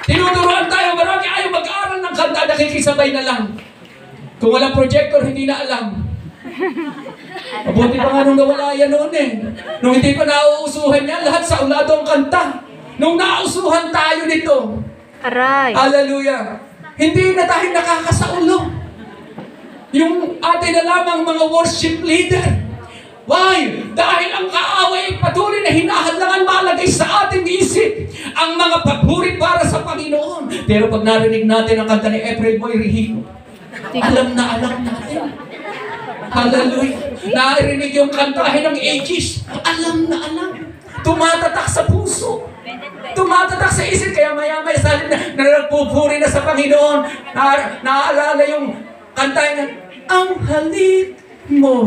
Tinuturuan tayo, marami ayaw mag-aaral ng kanta, nakikisabay na lang. Kung walang projector, hindi na alam. Mabuti pa nga nung nawala yan noon eh. Nung hindi pa nauusuhan yan, lahat sa ulado ang kanta. Nung nauusuhan tayo nito, Aray. hallelujah, hindi na tayo nakakasaulo. Yung atin na lamang mga worship leader. Why? Dahil ang kaaway patuloy na hinahadlangan malagay sa ating isip ang mga papuri para sa Panginoon. Pero pag narinig natin ang kanta ni April Boy Regino, alam natin. Hallelujah. Narinig yung kantahin ng ages, alam. Tumatatak sa puso. Tumatatak sa isip. Kaya maya-maya sa halip na nagpupuri na sa Panginoon, naaalala yung kantahin na, ang halik mo.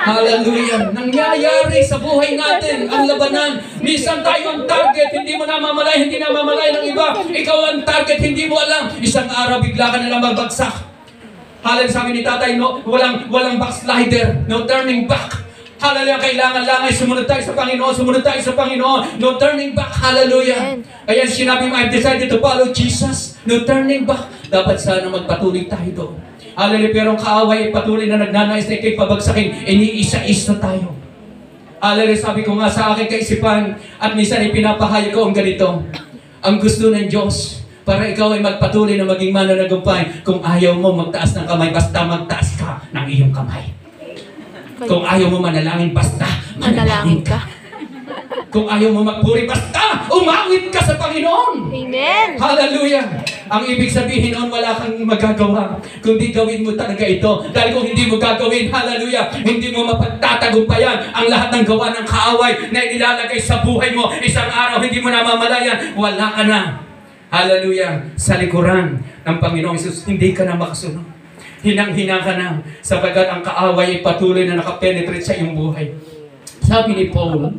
Hallelujah. Nangyayari sa buhay natin ang labanan. Minsan tayo ang target, hindi mo namamalay, hindi namamalay ng iba. Ikaw ang target, hindi mo alam. Isang araw, bigla ka nalang magbagsak. Hallelujah, sabi ni tatay, no, walang backslider, no turning back. Hallelujah, kailangan lang ay sumunod tayo sa Panginoon, no turning back, hallelujah. Kaya sinabi mo, I've decided to follow Jesus, no turning back. Dapat sana magpatuloy tayo doon. Hallelujah, pero ang kaaway ay patuloy na nagnanais na ikay pabagsakin, iniisa-isa tayo. Hallelujah, sabi ko nga sa aking kaisipan, at minsan ipinapahayag ko ang ganito, ang gusto ng Diyos, para ikaw ay magpatuloy na maging mananagumpay, kung ayaw mo magtaas ng kamay, basta magtaas ka ng iyong kamay. Kung ayaw mo manalangin, basta manalangin ka. Kung ayaw mo magpuri, basta umawit ka sa Panginoon. Amen. Hallelujah. Ang ibig sabihin noon, wala kang magagawa kundi gawin mo talaga ito. Dahil kung hindi mo gagawin, hallelujah, hindi mo mapagtatagumpayan ang lahat ng gawa ng kaaway na inilalagay sa buhay mo. Isang araw, hindi mo namamalayan, wala ka na. Hallelujah. Sa likuran ng Panginoong Hesus, hindi ka na makasunod. Hinang-hina ka na sapagkat ang kaaway ay patuloy na nakapenetrate sa iyong buhay. Sabi ni Paul,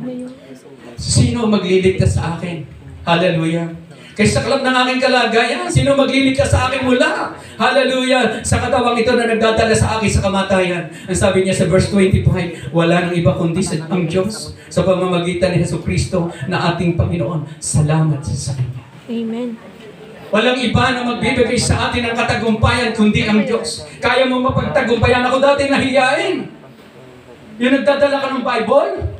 sino magliligtas sa akin? Hallelujah. Kaya sa kalab ng aking kalagayan, sino magliligtas sa akin mula? Hallelujah. Sa katawang ito na nagdadala sa akin sa kamatayan. Ang sabi niya sa verse 25, wala nang iba kundi ang Diyos sa pamamagitan ni Jesucristo na ating Panginoon. Salamat sa Kanya. Amen. Walang iba na magbibigay sa atin ng katagumpayan kundi ang Diyos. Kaya mo mapagtagumpayan. Ako dati nahiyain. Yung nagdadala ka ng Bible,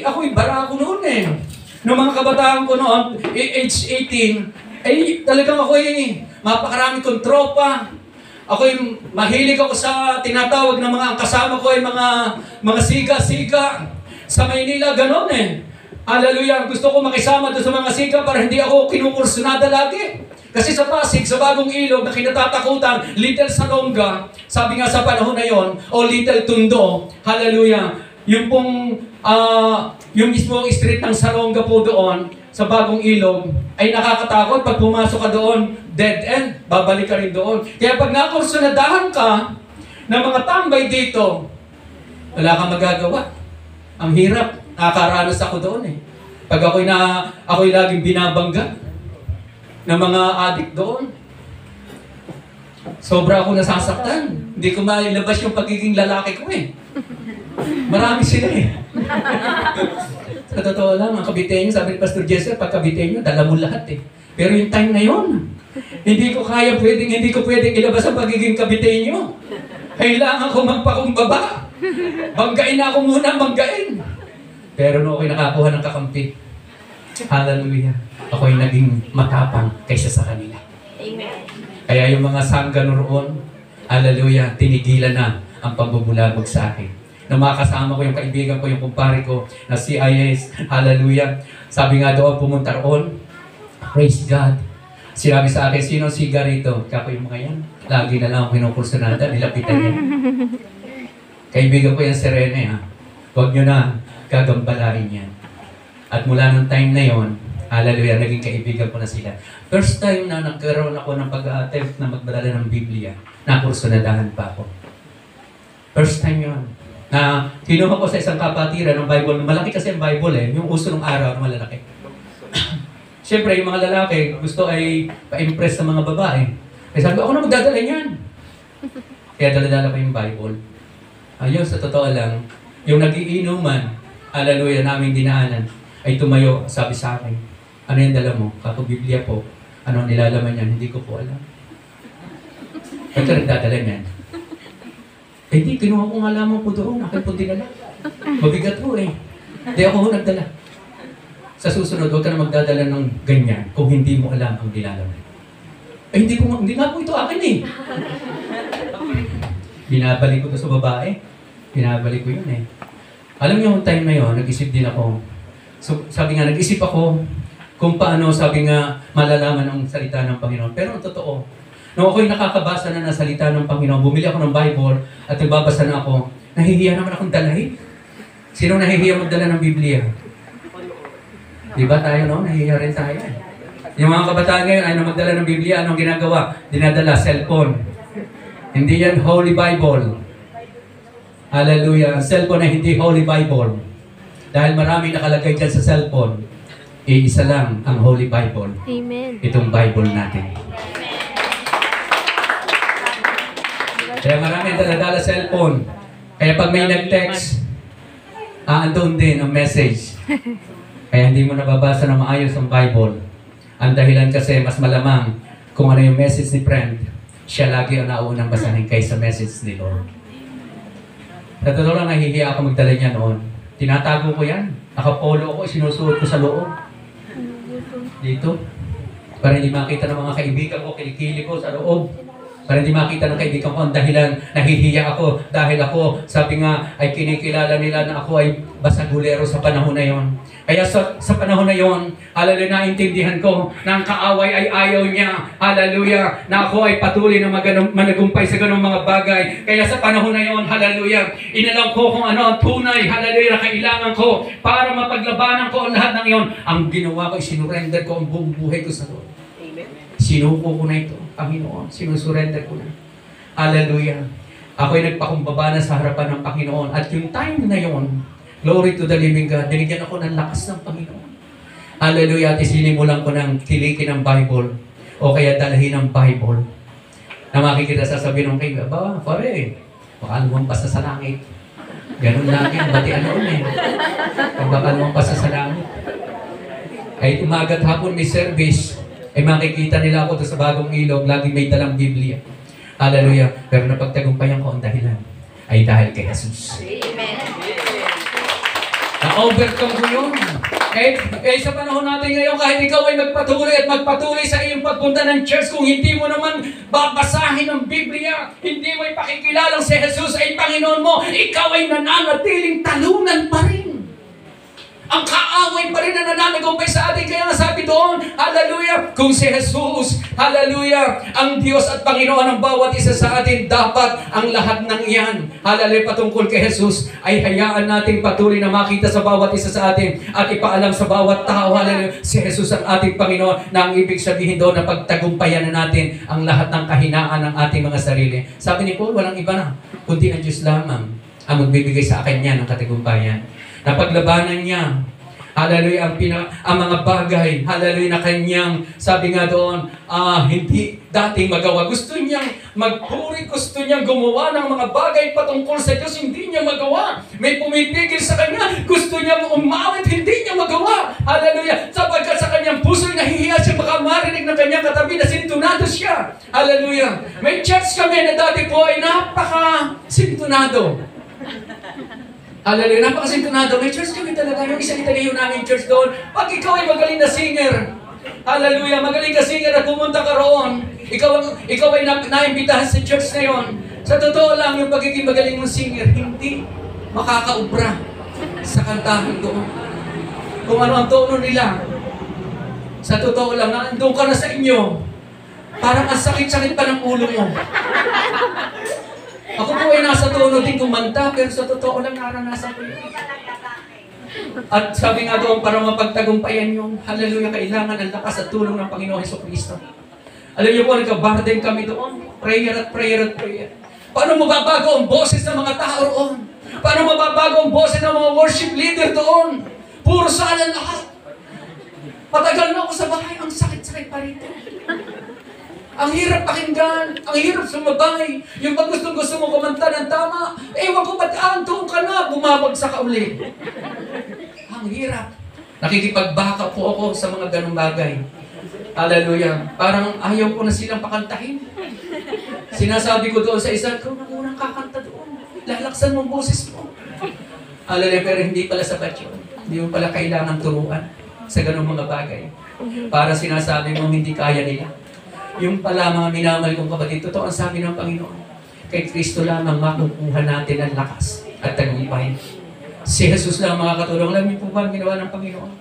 ako'y barako noon eh. Noong mga kabataan ko noon, age 18, talagang ako'y mapakarami kong tropa. Ako'y mahilig ako sa tinatawag ng mga kasama ko ay mga siga-siga. Sa Maynila, ganon eh. Hallelujah. Gusto ko makisama doon sa mga siga para hindi ako kinukursunada lagi. Kasi sa Pasig, sa Bagong Ilog, na kinatatakutan, Little Salonga, sabi nga sa panahon na yon, o Little Tondo, hallelujah, yung pong, yung mismo street ng Salonga po doon, sa Bagong Ilog, ay nakakatakot. Pag pumasok ka doon, dead end, babalik ka rin doon. Kaya pag nakursunadahan ka ng mga tambay dito, wala kang magagawa. Ang hirap. Nakakaranas ako doon eh. Pag ako'y laging binabangga ng mga adik doon. Sobra ako nasasaktan. Hindi ko mailabas yung pagiging lalaki ko eh. Marami sila eh. Sa totoo lang, ang kabitenyo, sabi ni Pastor Jesse, pag kabitenyo, dala mo lahat eh. Pero yung time na yun, Hindi ko pwedeng ilabas ang pagiging kabitenyo. Kailangan ko magpakumbaba. Banggain ako muna, banggain. Pero no ako'y nakakuha ng kakampi, hallelujah, ako'y naging matapang kaysa sa kanila. Amen. Kaya yung mga sanggano roon, hallelujah, tinigilan na ang pambubulabog sa akin. Nung makasama ko yung kaibigan ko, yung kumpare ko na CIS, hallelujah, sabi nga doon, pumunta roon, praise God. Sinabi sa akin, sino siga rito? Kako yung mga yan. Lagi na lang ako kinukursunada, nilapitan niya. Kaibigan ko yan si Rene, ha? Huwag nyo na gagambalain yan. At mula nung time na yon, hallelujah, naging kaibigan ko na sila. First time na nagkaroon ako ng pag-attempt na magdala ng Biblia, nakursunadahan pa ako. First time yon. Na kinuha ko sa isang kapatiran ng Bible. Malaki kasi ang Bible yung uso ng araw na malalaki. Siyempre, yung mga lalaki, gusto ay pa-impress sa mga babae. Kaya sabi ko, ako na magdadala niyan. Kaya dala-dala ko yung Bible. Ayun, sa totoo lang, yung nagiinuman, hallelujah, naming dinaanan, ay tumayo, sabi sa akin, ano yung dala mo? Kako Biblia po. Ano ang nilalaman niyan? Hindi ko po alam. Ba't ka nagdadala niyan? Eh di, kinuha ko nga lamang po doon. Akin po dinala. Mabigat po Hindi ako nagdala. Sa susunod, huwag ka na magdadala ng ganyan kung hindi mo alam ang nilalaman. Eh hindi nga po ito akin Binabalik ko ito sa babae. Binabalik ko yun Alam niyo, yung time na yun, nag-isip din ako. So, sabi nga, nag-isip ako kung paano, sabi nga, malalaman ang salita ng Panginoon. Pero ang totoo, nung ako'y nakakabasa na ng salita ng Panginoon, bumili ako ng Bible at nagbabasa na ako, nahihiya naman akong dalahin. Sino nahihiya magdala ng Biblia? Diba tayo, no? Nahihiya rin tayo. Yung mga kabataan ngayon, ay na magdala ng Biblia, anong ginagawa? Dinadala, cellphone. Hindi yan Holy Bible. Hallelujah. Ang cellphone ay hindi Holy Bible. Dahil maraming nakalagay dyan sa cellphone, isa lang ang Holy Bible. Amen. Itong Bible natin. Kaya maraming dala-dala cellphone. Kaya pag may nag-text, andun din ang message. Kaya hindi mo nababasa na maayos ang Bible. Ang dahilan kasi mas malamang kung ano yung message ni friend, siya lagi ang naunang basahin kaysa message ni Lord. Sa totoo lang, nahihiya ako magdala niya noon. Tinatago ko yan. Nakapolo ko, sinusuot ko sa loob. Dito. Para hindi makita ng mga kaibigan ko, kilikili ko sa loob. Para hindi makita ng kaibigan ko ang dahilan, nahihiya ako dahil ako, sabi nga, ay kinikilala nila na ako ay basagulero sa panahon na yon. Kaya sa panahon na yon, hallelujah, naintindihan ko na ang kaaway ay ayaw niya, hallelujah, na ako ay patuloy na managumpay sa ganong mga bagay. Kaya sa panahon na yon, hallelujah, inalam ko kung ano ang tunay, hallelujah, na kailangan ko para mapaglabanan ko ang lahat ng yon. Ang ginawa ko, sinurrender ko ang buong buhay ko sa Lord. Sinuko ko na ito, Panginoon. Sinusurrender ko na. Hallelujah. Ako'y nagpakumbaba na sa harapan ng Panginoon. At yung time na yon, glory to the living God, binigyan ako ng lakas ng Panginoon. Hallelujah. At isinimulan ko ng tilikin ng Bible o kaya dalhin ng Bible na makikita sasabihin ng kayo, ba, pare, baka lumampas na sa langit. Ganun lagi ang batian noon Pag baka lumampas na sa langit. Kahit umaga't hapon may service, ay makikita nila ako sa bagong ilog, laging may dalang Biblia. Hallelujah. Pero napagtagumpayan ko ang dahilan ay dahil kay Jesus. Amen. Na-overcome ko yun. Sa panahon natin ngayon, kahit ikaw ay magpatuloy sa iyong pagpunta ng church, kung hindi mo naman babasahin ang Biblia, hindi mo ipakikilalang si Jesus ay Panginoon mo, ikaw ay nananatiling talunan pa rin. Ang kaaway pa rin na nananagumpay sa atin. Kaya nga sabi doon, hallelujah, kung si Jesus, hallelujah, ang Diyos at Panginoon ng bawat isa sa atin, dapat ang lahat ng iyan, hallelujah, patungkol kay Jesus, ay hayaan natin patuloy na makita sa bawat isa sa atin at ipaalam sa bawat tao, hallelujah, si Jesus ang ating Panginoon, na ang ibig sabihin doon na pagtagumpayan na natin ang lahat ng kahinaan ng ating mga sarili. Sabi ni Paul, walang iba na, kundi ang Diyos lamang ang magbibigay sa akin niya ng katagumpayan. Napaglabanan niya, hallelujah, ang mga bagay, hallelujah, na kanyang, sabi nga doon, hindi dating magawa. Gusto niyang magpuri, gusto niyang gumawa ng mga bagay patungkol sa Diyos, hindi niya magawa. May pumipigil sa kanya, gusto niyang umawit, hindi niya magawa. Hallelujah, sapagkat sa kanyang puso, nahihiya siya, baka marinig ng kanyang kanyang katabi na sintunado siya. Hallelujah. May church kami na dati po ay napaka-sintunado. Hallelujah. Napaka-sintunado. May church kami talaga. Yung isang italiyo namin church doon. Pag ikaw ay magaling na singer, hallelujah, magaling ka singer at pumunta ka roon, ikaw ay naimbitahan sa church na yon. Sa totoo lang, yung pagiging magaling mong singer, hindi makakaubra sa kantahan doon. Kung ano ang tono nila. Sa totoo lang, nandun ka na sa inyo. Parang ang sakit-sakit pa ng ulo mo. Ako po ay nasa tono din kumanta, pero sa totoo lang naranasan ko yun. At sabi nga doon, para mapagtagumpayan yung hallelujah, kailangan ang lakas at tulong ng Panginoon Jesucristo. Alam niyo po, nagka-burden kami doon. Prayer at prayer at prayer. Paano mababago ang boses ng mga tao roon? Paano mababago ang boses ng mga worship leader doon? Puro sala lahat. Matagal na ako sa bahay, ang sakit-sakit pa rito. Ang hirap pakinggan, ang hirap sumabay. Yung pag gusto mo kumanta ng tama, ewan ko ba't doon ka na, bumabagsak ka uli. Ang hirap. Nakikipagbaka po ako sa mga ganung bagay. Hallelujah. Parang ayaw ko na silang pakantahin. Sinasabi ko doon sa isa, ikaw na unang kakanta doon. Lalaksan mo ang boses mo. Hallelujah. Pero hindi pala sapat yun. Hindi mo pala kailangan turuan sa ganung mga bagay. Para sinasabi mo hindi kaya nila. Yung pala mga minamahal kong kapatid, totoo ang sabi ng Panginoon. Kay Kristo lamang makukuha natin ang lakas at tagumpay. Si Jesus lang mga katulong. Alam niyo po ba ang ginawa ng Panginoon?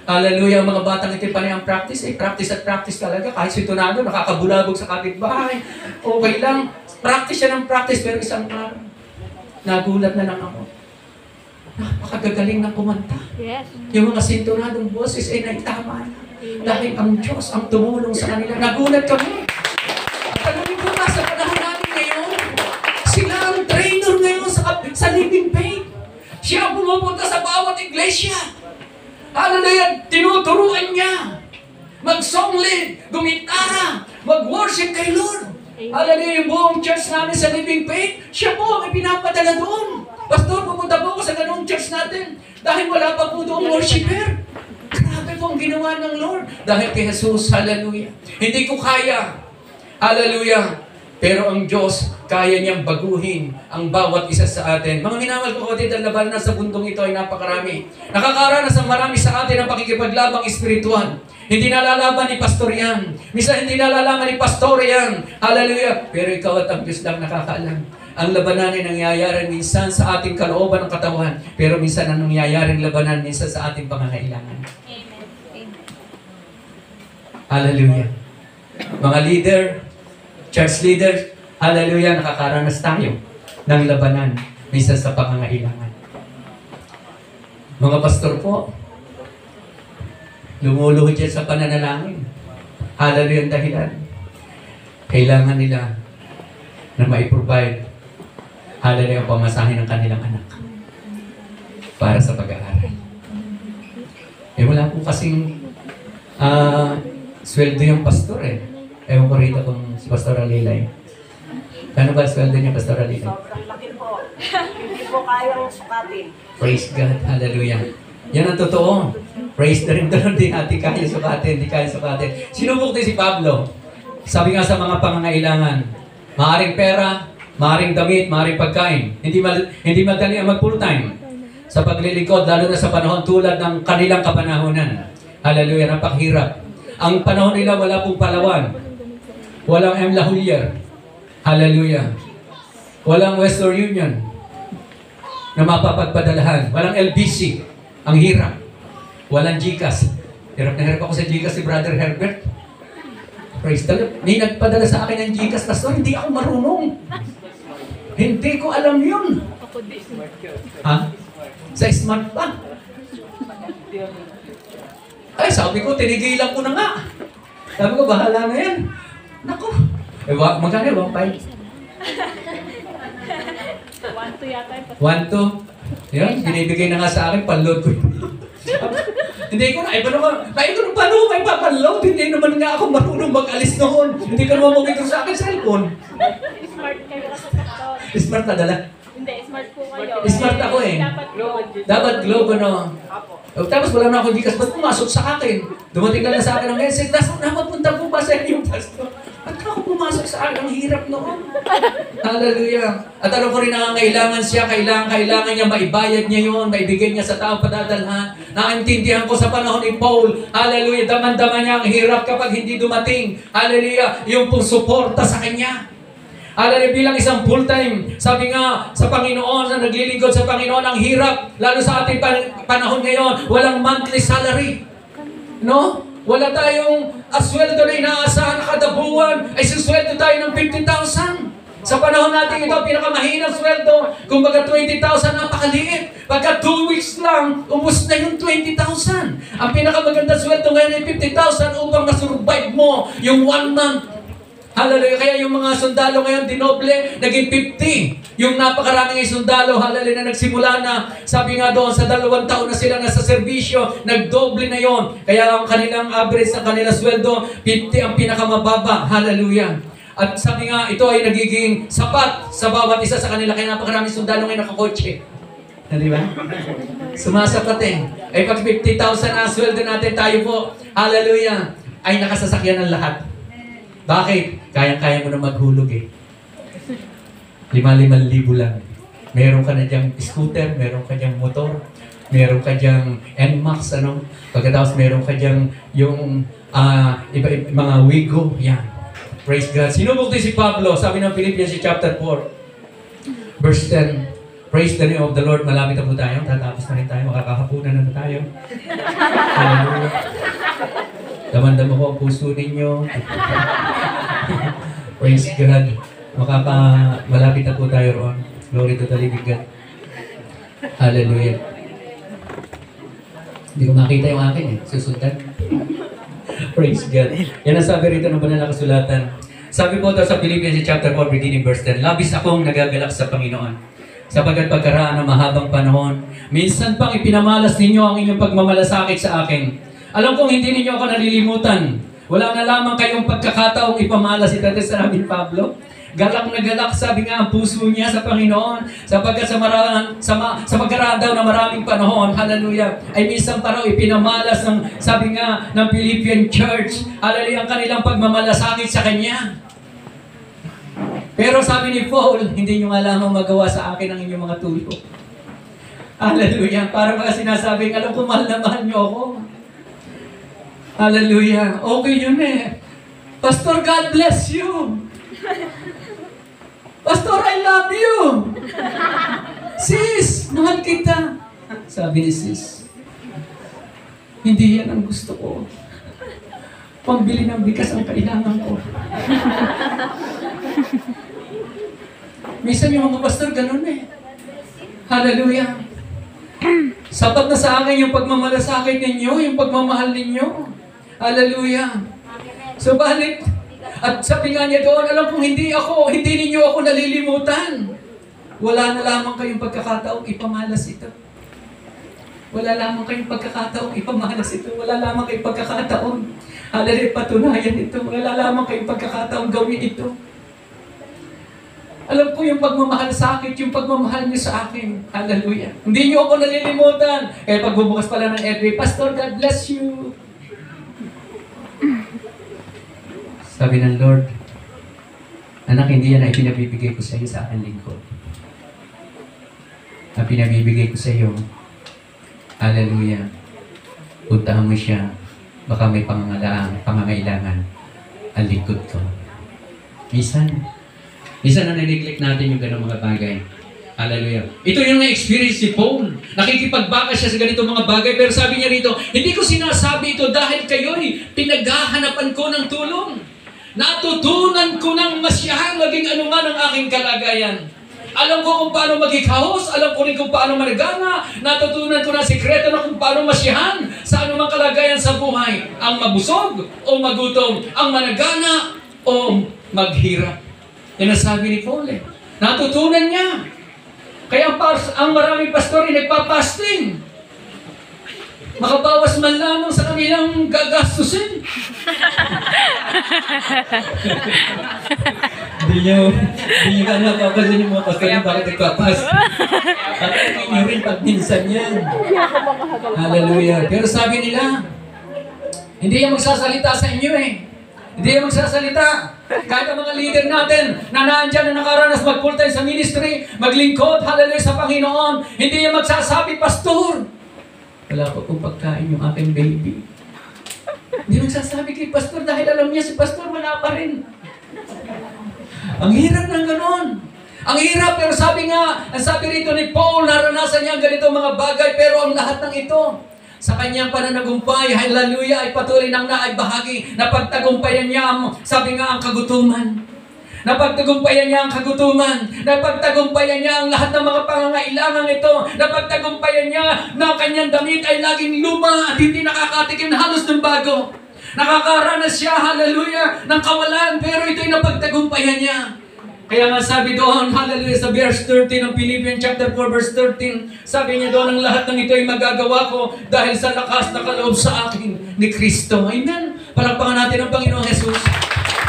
Hallelujah, ang mga batang ito pa ang practice. Practice at practice talaga. Kahit sintunado, nakakabulabog sa kapitbahay. Okay lang. Practice siya ng practice, pero isang araw. Nagulat na lang ako. Napakagagaling na kumanta. Yes. Yung mga sintonadong boses ay naitama na. Dahil ang Diyos ang tumulong sa kanila. Nagulat kami. Tanungin ko nga sa panahon namin ngayon, sila ang trainer ngayon sa Living Faith. Siya ang pumupunta sa bawat iglesia. Hallelujah! Tinuturuan niya. Mag-song lead, gumintara, mag-worship kay Lord. Hallelujah! Yung buong church namin sa Living Faith, siya po ang ipinapadala doon. Pastor, pupunta po ako sa ganung church natin dahil wala pa po doon worshiper. Grabe po ang ginawa ng Lord. Dahil kay Jesus, hallelujah. Hindi ko kaya. Hallelujah. Pero ang Diyos, kaya niyang baguhin ang bawat isa sa atin. Mga minamahal ko kapatid, ang laban na sa bundong ito ay napakarami. Nakakaranas ang marami sa atin ang pakikipaglabang espiritual. Hindi nalalaban ni pastor yan. Minsan hindi nalalaman ni pastor yan. Hallelujah. Pero ikaw at ang Diyos lang nakakaalam. Ang labanan ay nangyayari minsan sa ating kalooban ng katawan. Pero minsan ang nangyayaring labanan minsan sa ating pangangailangan. Hallelujah. Mga leader, church leaders, hallelujah, nakakaranas tayo ng labanan minsan sa pangangailangan. Mga pastor po, lumuluhod yan sa pananalangin. Hallelujah ang dahilan. Kailangan nila na mai-provide, hallelujah, ang pamasahe ng kanilang anak para sa pag-aaral. Eh wala po kasing sweldo yung pastor eh. Ewan ko rito kung si Pastor Alilay. Kano ba sweldo niya, Pastor Alilay? Sobrang laki po. Hindi po kayang sukatin. Praise God. Hallelujah. Yan ang totoo. Praise the rin doon. Di natin kaya sukatin. Di kaya sukatin. Sinubok din si Pablo. Sabi nga sa mga pangangailangan, maaring pera, maaring damit, maaring pagkain. Hindi madali ang mag-full time sa paglilingkod, lalo na sa panahon tulad ng kanilang kapanahonan. Hallelujah. Napakahirap. Ang panahon nila wala pong Palawan. Walang M. La Julier. Hallelujah. Walang Western Union na mapapagpadalahan. Walang LBC. Ang hirap. Walang GCash. Hirap na hirap ako sa GCash si Brother Herbert. Praise the Lord. May nagpadala sa akin ng GCash. Pastor, hindi ako marunong. Hindi ko alam yun. Ha? Sa smart pa. Ay, sabi ko, tinigilan ko na nga. Sabi ko, bahala na yan. Naku. Eh, magkano yun? 1.5? 1-2 yata yung 1.2? Yan, binibigay na nga sa akin, panload ko yun. Hindi ko na, paano may papanload? Hindi naman nga ako marunong mag-alis noon. Hindi ka naman mabigay sa akin cellphone. Smart kayo kasi pastor. Smart na dala. Hindi, smart po kayo. Smart ako eh. Dapat Globe. Dapat Globe, ano? Tapos wala na akong bigas, ba't pumasok sa akin? Dumating na lang sa akin ang message, napapunta po ba sa inyo, Pastor? Ba't ako pumasok sa akin? Ang hirap noon. Hallelujah. At alam ko rin nangangailangan siya, kailangan niya maibayad niya yun, maibigay niya sa taong padadalhan. Naintindihan ko sa panahon ni Paul, hallelujah, daman-daman niya ang hirap kapag hindi dumating. Hallelujah, yung pong suporta sa kanya. Hallelujah, bilang isang full-time, sabi nga sa Panginoon, na naglilingkod sa Panginoon, ang hirap, lalo sa ating panahon ngayon, walang monthly salary. No? Wala tayong asweldo na inaasahan na kada buwan, ay susweldo tayo ng 50,000. Sa panahon natin ito, pinakamahinang sweldo, kumbaga 20,000, napakaliit. Pagka 2 weeks lang, ubos na yung 20,000. Ang pinakamaganda sweldo ngayon ay 50,000 upang masurvive mo yung 1 month. Hallelujah. Kaya yung mga sundalo ngayon, dinoble, naging 50. Yung napakaraming sundalo, hallelujah, na nagsimula na, sabi nga doon, sa 2 taon na sila nasa serbisyo, nagdoble na yon. Kaya ang kanilang average ng kanilang sweldo, 50 ang pinakamababa. Hallelujah. At sabi nga, ito ay nagiging sapat sa bawat isa sa kanila. Kaya napakaraming sundalo ngayon nakakotse. Di ba? Sumasapat eh. Ay pag 50,000 ang sweldo natin, tayo po, hallelujah, ay nakasasakyan ng lahat. Bakit? Kayang-kaya mo na maghulog eh. 5,000 lang. Meron ka na diyang scooter, meron ka diyang motor, meron ka diyang NMAX, ano? Pagkatapos meron ka diyang yung mga Wigo, yan. Praise God. Sinubok din si Pablo, sabi ng Philippians chapter 4, verse 10. Praise the name of the Lord. Malapit na po tayo. Tatapos na rin tayo. Makakahapunan na tayo. Hallelujah. Daman-dama ko ang puso ninyo. Praise God. Malapit na po tayo roon. Glory to the living God. Hallelujah. Hindi ko makita yung akin eh. Susundan. Praise God. Yan ang sabi rito ng banal na kasulatan. Sabi po ito sa Philippians chapter 4, beginning verse 10. Labis akong nagagalak sa Panginoon. Sapagkat pagkaraan ng mahabang panahon, minsan pang ipinamalas ninyo ang inyong pagmamalasakit sa akin. Alam kong hindi ninyo ako nalilimutan. Wala na lamang kayong pagkakataong ipamalas. Ito sa amin, Pablo. Galak na galak, sabi nga ang puso niya sa Panginoon. Sapagkat sa pagkaraan daw na maraming panahon, hallelujah, ay minsan pa raw ipinamalas ng, sabi nga, ng Philippian Church, hallelujah, ang kanilang pagmamalasakit sa Kanya. Pero sabi ni Paul, hindi nyo nga lamang magawa sa akin ang inyong mga tulong. Hallelujah. Para mga sinasabing, alam ko, mahal na mahal nyo ako. Hallelujah. Okay yun eh. Pastor, God bless you. Pastor, I love you. Sis, mahal kita. Sabi ni sis, hindi yan ang gusto ko. Pambili ng bigas ang kailangan ko. Minsan yung mga pastor, ganun eh. Hallelujah. Sapat na sa akin yung pagmamalasakit ninyo, yung pagmamahal ninyo. Hallelujah. So, balik. At sabi nga niya doon, alam kong hindi ninyo ako nalilimutan. Wala na lamang kayong pagkakataong ipamalas ito. Wala lamang kayong pagkakataong ipamalas ito. Wala lamang kayong pagkakataong, hallelujah, patunayan ito. Wala lamang kayong pagkakataong gawin ito. Alam ko yung pagmamahal sa akin, yung pagmamahal niyo sa akin. Hallelujah. Hindi niyo ako nalilimutan. Kaya pagbubukas pala ng FB, Pastor, God bless you. Sabi ng Lord, anak, hindi yan ay pinabibigay ko sa iyo sa aking lingkod. Ang pinabibigay ko sa iyo, hallelujah, puntahan mo siya, baka may pangangailangan, ang lingkod ko. Minsan na nineglect natin yung ganong mga bagay. Hallelujah. Ito yung na-experience si Paul. Nakikipagbakas siya sa ganitong mga bagay, pero sabi niya rito, hindi ko sinasabi ito dahil kayo'y pinaghahanapan ko ng tulong. Natutunan ko ng masiyahan maging anuman ang aking kalagayan. Alam ko kung paano mag-house, alam ko rin kung paano managana, natutunan ko na sikreto na kung paano masiyahan sa anumang kalagayan sa buhay. Ang mabusog o magutom, ang managana o maghirap. Yan ang sabi ni Paul eh. Natutunan niya. Kaya ang maraming pastor ay nagpa-fasting. Makabawas man lamang sa kanilang gagastusin. Di Hindi nyo ka napapansin yung mga pastor yung bakit nagpapas. At hindi nyo rin pag minsan yan. Hallelujah. Pero sabi nila, hindi yung magsasalita sa inyo eh. Hindi yung magsasalita. Kahit ang mga leader natin na naandyan na nakaranas mag-full time sa ministry, maglingkod, hallelujah, sa Panginoon, hindi yung magsasabi, Pastor, wala pa pong pagkain yung aking baby. Hindi magsasabi kay Pastor dahil alam niya si Pastor wala pa rin. Ang hirap ng ganon. Ang hirap, pero sabi nga, ang sabi rito ni Paul, naranasan niya ang ganito mga bagay, pero ang lahat ng ito, sa kanyang pananagumpay, hallelujah, ay patuloy nang naibahagi, napagtagumpayan niya, sabi nga, ang kagutuman. Napagtagumpayan niya ang kagutuman. Napagtagumpayan niya ang lahat ng mga pangangailangan ito. Napagtagumpayan niya na ang kanyang damit ay laging luma at hindi nakakatikim na halos ng bago. Nakakaranas siya, hallelujah, ng kawalan, pero ito'y napagtagumpayan niya. Kaya nga sabi doon, hallelujah, sa verse 13 ng Philippians chapter 4 verse 13, sabi niya doon, ang lahat ng ito ay magagawa ko dahil sa lakas na kaloob sa akin ni Kristo. Amen. Palakpakan natin ang Panginoong Jesus.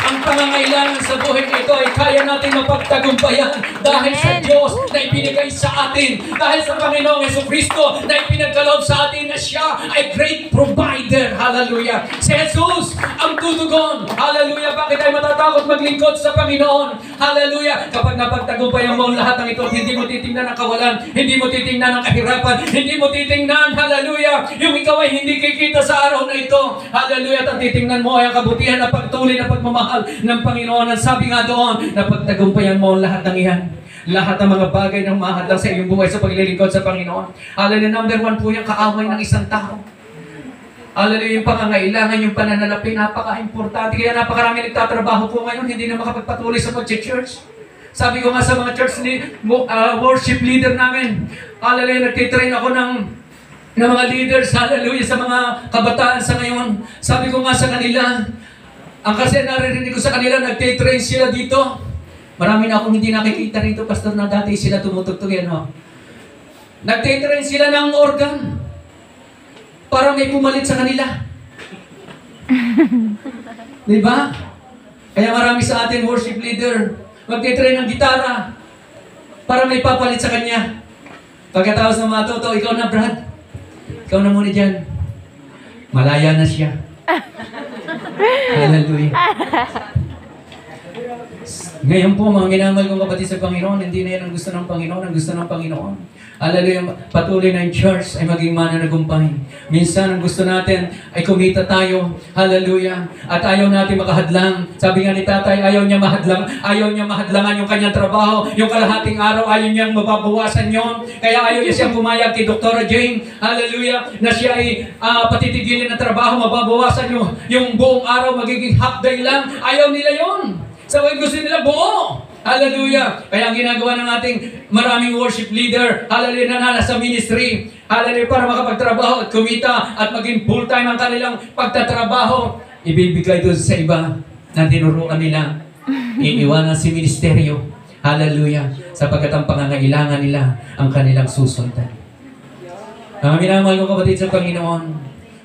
Ang pangangailangan sa buhay nito ay kaya natin mapagtagumpayan dahil sa Diyos na ibinigay sa atin. Dahil sa Panginoong Jesucristo na ipinagkaloob sa atin na siya ay great provider. Hallelujah. Si Jesus ang tutugon. Hallelujah. Bakit tayo matatakot maglingkod sa Panginoon? Hallelujah. Kapag napagtagumpayan mo ang lahat ng ito, hindi mo titingnan ang kawalan, hindi mo titingnan ang kahirapan, hindi mo titingnan, hallelujah, yung ikaw ay hindi kikita sa araw na ito. Hallelujah. At titingnan mo ay ang kabutihan na pagtuloy na pagmamahal ng Panginoon. Ang sabi nga doon, napagtagumpayan mo lahat ng iyan. Lahat ng mga bagay ng mahadlang sa iyong buhay sa paglilingkod sa Panginoon. Hallelujah. Number 1 po yung kaaway ng isang tao. Hallelujah. Yung pangangailangan, yung pananalapi, napaka-importante. Kaya napakarami nagtatrabaho po ngayon, hindi na makapagpatuloy sa pag-church. Sabi ko nga sa mga church worship leader namin, hallelujah, nagtitrain ako ng mga leaders, hallelujah, sa mga kabataan sa ngayon. Sabi ko nga sa kanila, ang kasi naririnig ko sa kanila, nagtitrain sila dito. Marami na akong hindi nakikita rito, Pastor, na dati sila tumutugtog yan, ho. Nagtitrain sila ng organ para may pumalit sa kanila. Diba? Kaya marami sa atin, worship leader, magtitrain ng gitara para may papalit sa kanya. Pagkatapos ng matuto, ikaw na, Brad. Ikaw na muna dyan. Malaya na siya. Hallelujah. Ngayon po, mga minamahal kong kapatid sa Panginoon, hindi na yan ang gusto ng Panginoon, ang gusto ng Panginoon. Hallelujah, patuloy na yung church ay maging mananagumpay. Minsan, ang gusto natin ay kumita tayo. Hallelujah. At ayaw natin makahadlang. Sabi nga ni tatay, ayaw niya mahadlangan yung kanyang trabaho. Yung kalahating araw, ayaw niyang mababawasan yon. Kaya ayaw niya siyang pumayag kay Dr. Jane. Hallelujah. Na siya ay patitigilin ng trabaho, mababawasan yung buong araw, magiging half day lang. Ayaw nila yon. So, gusto nila buo. Hallelujah. Kaya ang ginagawa ng ating maraming worship leader, hallelujah, na nasa ministry, hallelujah, para makapagtrabaho at kumita at maging full-time ang kanilang pagtatrabaho, ibibigay doon sa iba na tinuruan nila. Iiwanan si ministeryo. Hallelujah. Sapagkat ang pangangailangan nila ang kanilang susundan. Mga minamahal ko kapatid sa Panginoon,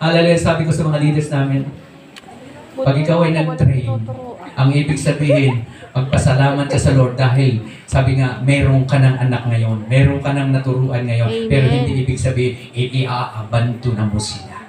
hallelujah, sabi ko sa mga leaders namin, pag ikaw ay nag-train, ang ibig sabihin, magpasalamat ka sa Lord dahil sabi nga, meron ka ng anak ngayon, meron ka ng naturuan ngayon, amen. Pero hindi ibig sabihin, i-aabantunan mo sila.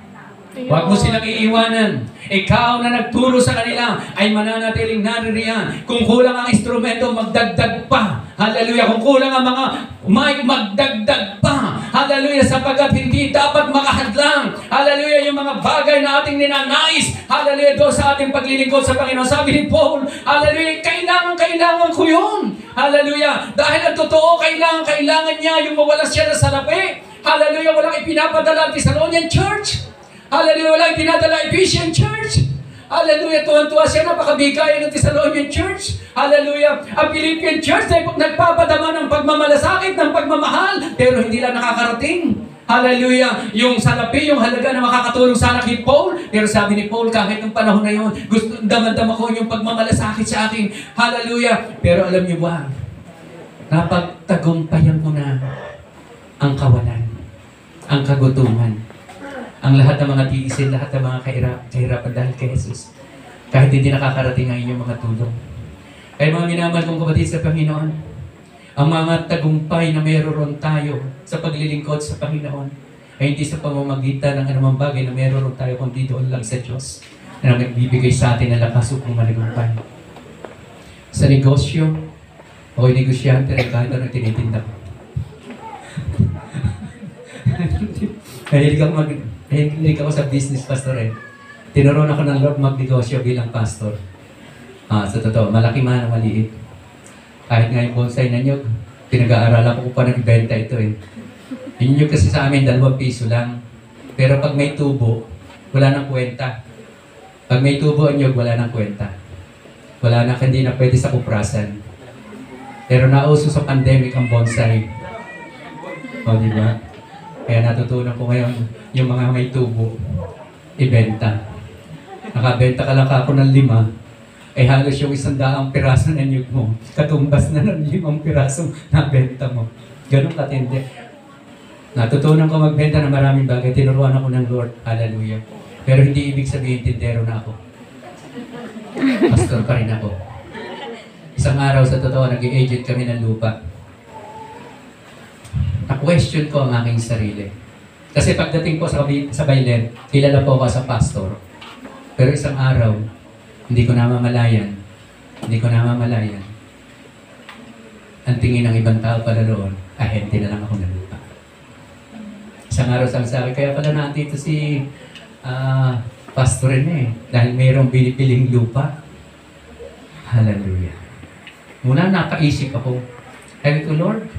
Huwag mo silang iiwanan. Ikaw na nagturo sa kanila ay mananatiling naririyan. Kung kulang ang instrumento, magdagdag pa. Hallelujah. Kung kulang ang mga mic, magdagdag pa. Hallelujah. Sapagkat hindi dapat makahadlang. Hallelujah. Yung mga bagay na ating ninanais. Hallelujah. Doon sa ating paglilingkod sa Panginoon. Sabi ni Paul, hallelujah, kailangan ko yun. Hallelujah. Dahil ang totoo, kailangan niya yung mawala siya na salapi. Hallelujah. Walang ipinapadala ang Thessalonian Church. Hallelujah, walang pinadala Ephesian Church. Hallelujah, tuwan-tuwa siya, napakabigay ng Thessalonian Church. Hallelujah, ang Philippian Church ay nagpapadama ng pagmamalasakit, ng pagmamahal, pero hindi lang nakakarating. Hallelujah, yung salapi, yung halaga na makakatulong sana kay Paul. Pero sabi ni Paul, kahit ng panahon na yun, gusto damandama ko yung pagmamalasakit sa akin. Hallelujah, pero alam niyo ba, napagtagumpayan mo na ang kawalan, ang kagutuman, ang lahat ng mga tiisin, lahat ng mga kahirapan dahil kay Jesus. Kahit hindi nakakarating ang inyong mga tulong. Kaya mga minamahal kong kapatid sa Panginoon, ang mga tagumpay na meron tayo sa paglilingkod sa Panginoon ay hindi sa pamamagitan ng anumang bagay na meron tayo, kundi doon lang sa Diyos na nagbibigay sa atin ng lakas upang malugumpay. Sa negosyo, ako'y negosyante rin kahit ano tinitinda ko. Nahilig ako sa business, pastor eh. Tinuruan ako ng Lord magnegosyo bilang pastor. Sa totoo, malaki man o maliit. Kahit nga yung bonsai na nyug, pinag-aaralan ko pa nagbenta ito eh. Yung nyug kasi sa amin, 2 piso lang. Pero pag may tubo, wala nang kwenta. Pag may tubo ang nyug, wala nang kwenta. Wala na, hindi na pwede sa kuprasan. Pero nauso sa pandemic ang bonsai. O, di ba? Kaya natutunan ko ngayon, yung mga may tubo, ibenta. Nakabenta ka lang ako ng 5, ay halos yung 100 piraso na nyug mo, katumbas na ng 5 pirasong nabenta mo. Ganun katindi. Natutunan ko magbenta ng maraming bagay. Tinuruan ako ng Lord. Hallelujah. Pero hindi ibig sabihin tindero na ako. Pastor pa rin ako. Isang araw sa totoo, nag-i-agent kami ng lupa. Na-question ko ang aking sarili. Kasi pagdating ko sa Bailen, kilala po ako sa pastor. Pero isang araw, hindi ko namamalayan. Ang tingin ng ibang tao pala roon, ahente na lang ako ng lupa. Isang araw sabi sa akin, kaya pala nandito si pastor rin eh. Dahil mayroong binipiling lupa. Hallelujah. Muna napaisip ako, sabi ko, Lord,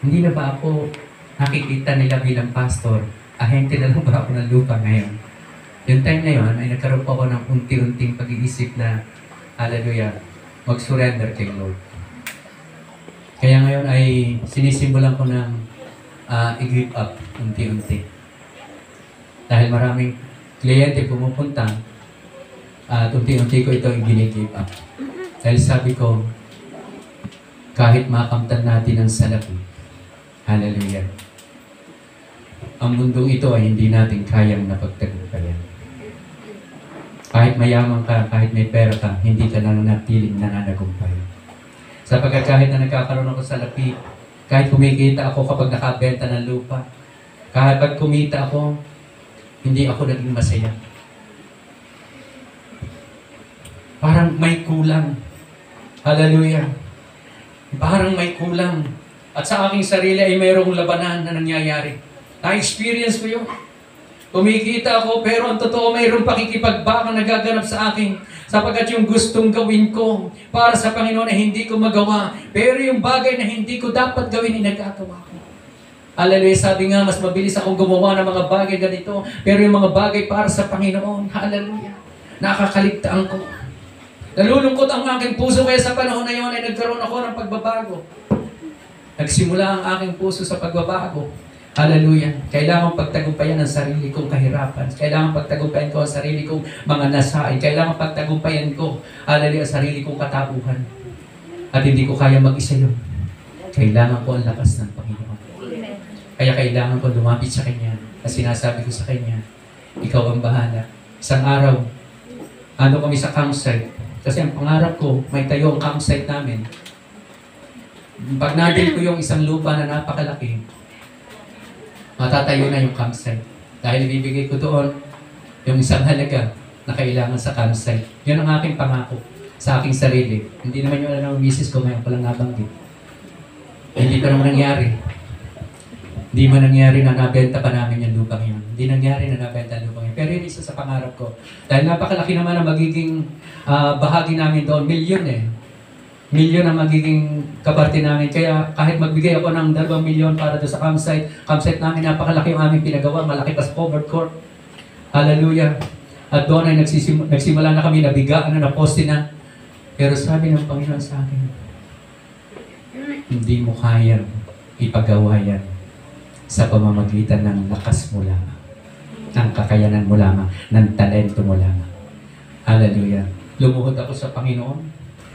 hindi na ba ako nakikita nila bilang pastor? Ahente na lang ba ako ng lupa ngayon? Yung time na yun, ay nagkaroon po ako ng unti-unting pag-iisip na, hallelujah, mag-surrender kay Lord. Kaya ngayon ay sinisimulan ko ng i-give up unti-unti. Dahil maraming kliyente pumupunta, at unti-unti ko ito i-give up. Dahil sabi ko, kahit makamtan natin ang salapi, hallelujah, ang mundong ito ay hindi natin kayang napagtagumpayan. Kahit mayaman ka, kahit may pera ka, hindi ka nananatiling nananagumpay. Sapagkat kahit na nagkakaroon ako sa lapi, kahit kumikita ako kapag nakabenta ng lupa, kahit pag kumita ako, hindi ako naging masaya. Parang may kulang. Hallelujah. Parang may kulang. At sa aking sarili ay mayroong labanan na nangyayari. Na-experience ko yun. Kumikita ako, pero ang totoo mayroong pakikipagbaka na gaganap sa akin. Sapagkat yung gustong gawin ko para sa Panginoon ay hindi ko magawa. Pero yung bagay na hindi ko dapat gawin ay nagagawa ko. Hallelujah. Sabi nga, mas mabilis akong gumawa ng mga bagay ganito. Pero yung mga bagay para sa Panginoon, hallelujah, nakakaligtaan ko. Nalulungkot ang aking puso, kaya sa panahon na yun ay nagkaroon ako ng pagbabago. Nagsimula ang aking puso sa pagbabago. Hallelujah. Kailangan pagtagumpayan ang sarili kong kahirapan. Kailangan pagtagumpayan ko ang sarili kong mga nasain. Kailangan pagtagumpayan ko, hallelujah, ang sarili kong katauhan. At hindi ko kaya mag-isa yun. Kailangan ko ang lakas ng Panginoon. Kaya kailangan ko lumapit sa Kanya. At sinasabi ko sa Kanya, ikaw ang bahala. Isang araw, kami sa campsite. Kasi ang pangarap ko, may tayo ang campsite namin. Pag nadil ko yung isang lupa na napakalaki, matatayo na yung campsite. Dahil ibibigay ko doon yung isang halaga na kailangan sa campsite. Yun ang aking pangako sa aking sarili. Hindi naman yung alam ng misis ko, ngayon ko lang nabanggit. Hindi pa naman nangyari. Hindi man nangyari na nabenta pa namin yung lupang yun. Hindi nangyari na nabenta ang lupang yun. Pero yun isa sa pangarap ko. Dahil napakalaki naman ang magiging bahagi namin doon. Milyon eh. Milyon ang magiging kaparte namin. Kaya kahit magbigay ako ng 2 milyon para doon sa campsite namin, napakalaki ang aming pinagawa. Malaki pa sa covered court. Hallelujah. At doon ay nagsimula na kami, nabigaan na, naposte na. Pero sabi ng Panginoon sa akin, hindi mo kayang ipagawa yan sa pamamagitan ng lakas mo lamang, ng kakayanan mo lamang, ng talento mo lamang. Hallelujah. Lumuhod ako sa Panginoon.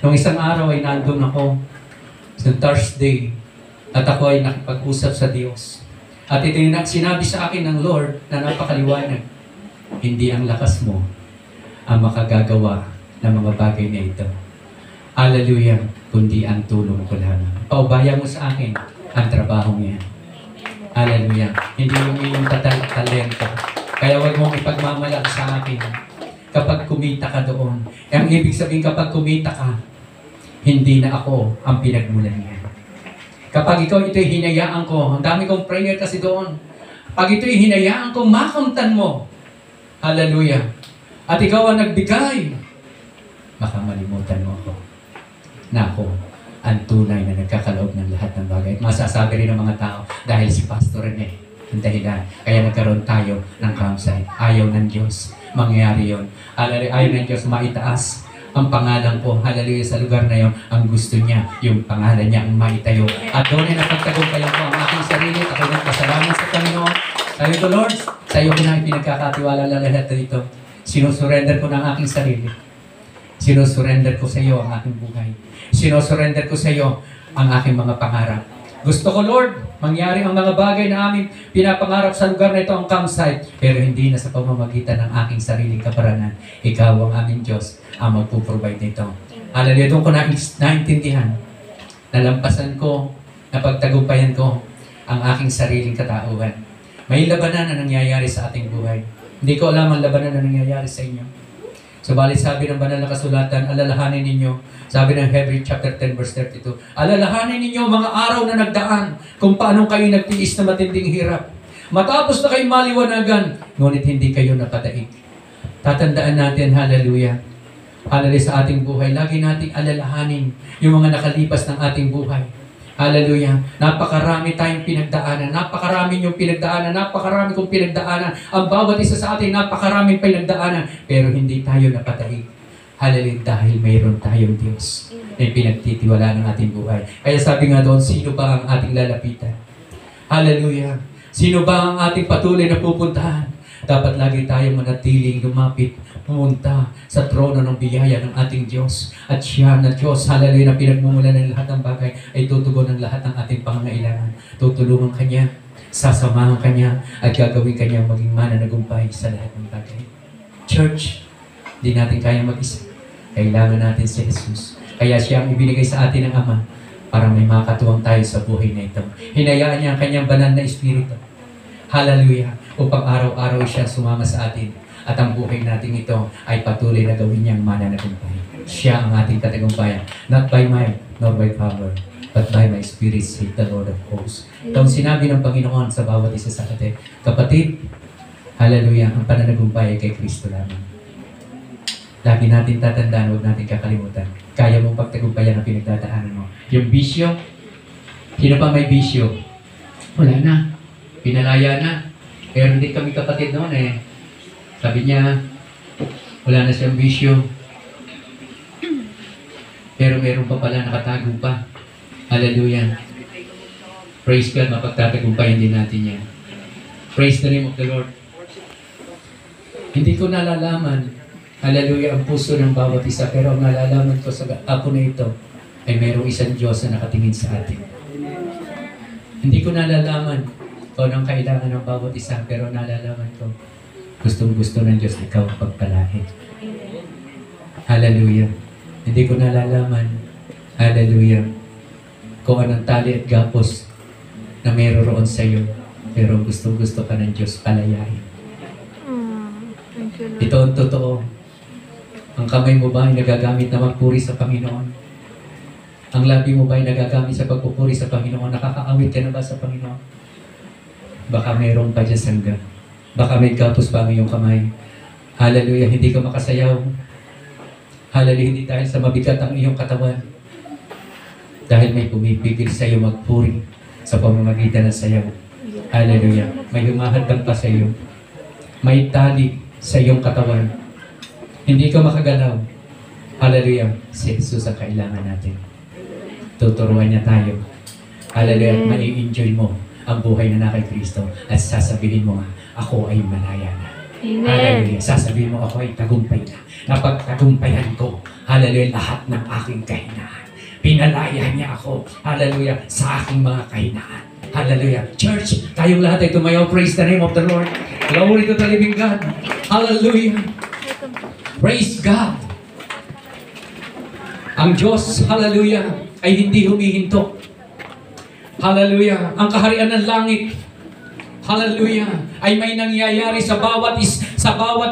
Nung isang araw ay nandun ako sa Thursday at ako ay nakipag-usap sa Diyos. At ito yung sinabi sa akin ng Lord na napakaliwanag. Hindi ang lakas mo ang makagagawa ng mga bagay na ito. Hallelujah, kundi ang tulong ko lamang. Paubaya mo sa akin ang trabaho niya. Hallelujah. Hindi yung iyong talento. Kaya huwag mong ipagmamalaki sa akin kapag kumita ka doon. Ang ibig sabihin kapag kumita ka, hindi na ako ang pinagmulan niya. Kapag ikaw ito'y hinayaan ko, ang dami kong prayer kasi doon. Pag ito'y hinayaan ko, makamtan mo. Hallelujah. At ikaw ang nagbigay, baka malimutan mo ako. Na ako ang tunay na nagkakaloob ng lahat ng bagay. At masasabi rin ng mga tao, dahil si Pastor Rene, ang dahilan. Kaya nagkaroon tayo ng campsite. Ayaw ng Diyos. Mangyayari yun. Ayaw ng Diyos maitaas ang pangalan ko. Hallelujah, sa lugar na yun. Ang gusto niya, yung pangalan niya ang maitayo. At doon ay napagtagumpayan ko ang aking sarili. At ako'y nagpasalamat sa Panginoon. Sabi ko, Lord, sa iyo ko na pinagkakatiwala lang lahat dito. Sinusurrender ko ng aking sarili. Sinusurrender ko sa iyo ang aking buhay. Sinusurrender ko sa iyo ang aking mga pangarap. Gusto ko, Lord, mangyari ang mga bagay na aming pinapangarap sa lugar na ito, ang campsite. Pero hindi na sa pamamagitan ng aking sariling kaparanan. Ikaw ang aming Diyos ang magpuprovide nito. Hallelujah, doon ko naintindihan. Nalampasan ko, napagtagumpayan ko ang aking sariling katauhan. May labanan na nangyayari sa ating buhay. Hindi ko alam ang labanan na nangyayari sa inyo. Subalit sabi ng banal na kasulatan, alalahanin ninyo, sabi ng Hebrews chapter 10 verse 32, alalahanin ninyo mga araw na nagdaan kung paano kayo nagtiis na matinding hirap. Matapos na kayo maliwanagan, ngunit hindi kayo napadaig. Tatandaan natin, hallelujah, hallelujah sa ating buhay. Lagi nating alalahanin yung mga nakalipas ng ating buhay. Hallelujah. Napakarami tayong pinagdaanan. Napakarami yung pinagdaanan. Napakarami kong pinagdaanan. Ang bawat isa sa atin, napakaraming pinagdaanan. Pero hindi tayo napataig. Hallelujah. Dahil mayroon tayong Diyos na pinagtitiwala ng ating buhay. Kaya sabi nga doon, sino ba ang ating lalapitan? Hallelujah. Sino ba ang ating patuloy na pupuntahan? Dapat lagi tayong manatiling lumapit, pumunta sa trono ng biyaya ng ating Diyos. At siya na Diyos, hallelujah, na pinagmumulan ng lahat ng bagay, ay tutugon ng lahat ng ating pangangailangan. Tutulungan Kanya, sasamahan Kanya, at gagawin Kanya maging mananagumpay sa lahat ng bagay. Church, di natin kaya mag-isa. Kailangan natin si Jesus. Kaya siya ang ibinigay sa atin ng Ama para may makatuwang tayo sa buhay na ito. Hinayaan niya ang Kanyang banal na Espiritu. Hallelujah, upang araw-araw siya sumama sa atin. At ang buhay natin ito ay patuloy na gawin niyang mananagumpay. Siya ang ating katagumpayan. Not by might, nor by power, but by my spirit, saith the Lord of hosts. Ito ang sinabi ng Panginoon sa bawat isa sa atin. Kapatid, hallelujah, ang pananagumpay ay kay Kristo lamang. Lagi natin tatandaan, huwag natin kakalimutan. Kaya mong pagtagumpayan ang pinagdadaanan mo. Yung bisyo, sino pa may bisyo? Wala na. Pinalaya na. Pero hindi kami kapatid noon eh. Sabi niya, wala na siyang bisyo. Pero meron pa pala, nakatago pa. Hallelujah. Praise God, mapagtatagumpayan din natin yan. Praise the name of the Lord. Hindi ko nalalaman, hallelujah, ang puso ng bawat isa. Pero ang nalalaman ko sa apo na ito, ay mayroong isang Diyos na nakatingin sa atin. Hindi ko nalalaman kung anong kailangan ng bawat isa, pero nalalaman ko, gustong-gusto ng Diyos ikaw pagpalain. Hallelujah. Hindi ko nalalaman, hallelujah, kung anong tali at gapos na meron sa iyo, pero gustong-gusto ka ng Diyos palayain. Ito ang totoo. Ang kamay mo ba ay nagagamit na magpuri sa Panginoon? Ang labi mo ba ay nagagamit sa pagpupuri sa Panginoon? Nakakaawit ka na ba sa Panginoon? Baka mayroong pa dyan sangga. Baka may gapos pa ang iyong kamay. Hallelujah, hindi ka makasayaw. Hallelujah, hindi dahil sa mabigat ang iyong katawan. Dahil may pumipigil sa iyo magpuri sa pamamagitan ng sayaw. Hallelujah, may humahadang pa sa iyo. May tali sa iyong katawan. Hindi ka makagalaw. Hallelujah, si Jesus ang kailangan natin. Tuturuan niya tayo. Hallelujah, at mai-enjoy mo ang buhay na kay Kristo. At sasabihin mo nga, ako ay malaya na. Amen. Hallelujah. Sasabihin mo, ako ay tagumpay na. Napagtagumpayan ko, hallelujah, lahat ng aking kahinaan. Pinalaya niya ako, hallelujah, sa aking mga kahinaan. Hallelujah. Church, tayong lahat ay tumayo. Praise the name of the Lord. Glory to the living God. Hallelujah. Praise God. Ang Diyos, hallelujah, ay hindi humihinto. Hallelujah. Ang kaharian ng langit, hallelujah, ay may nangyayari sa bawat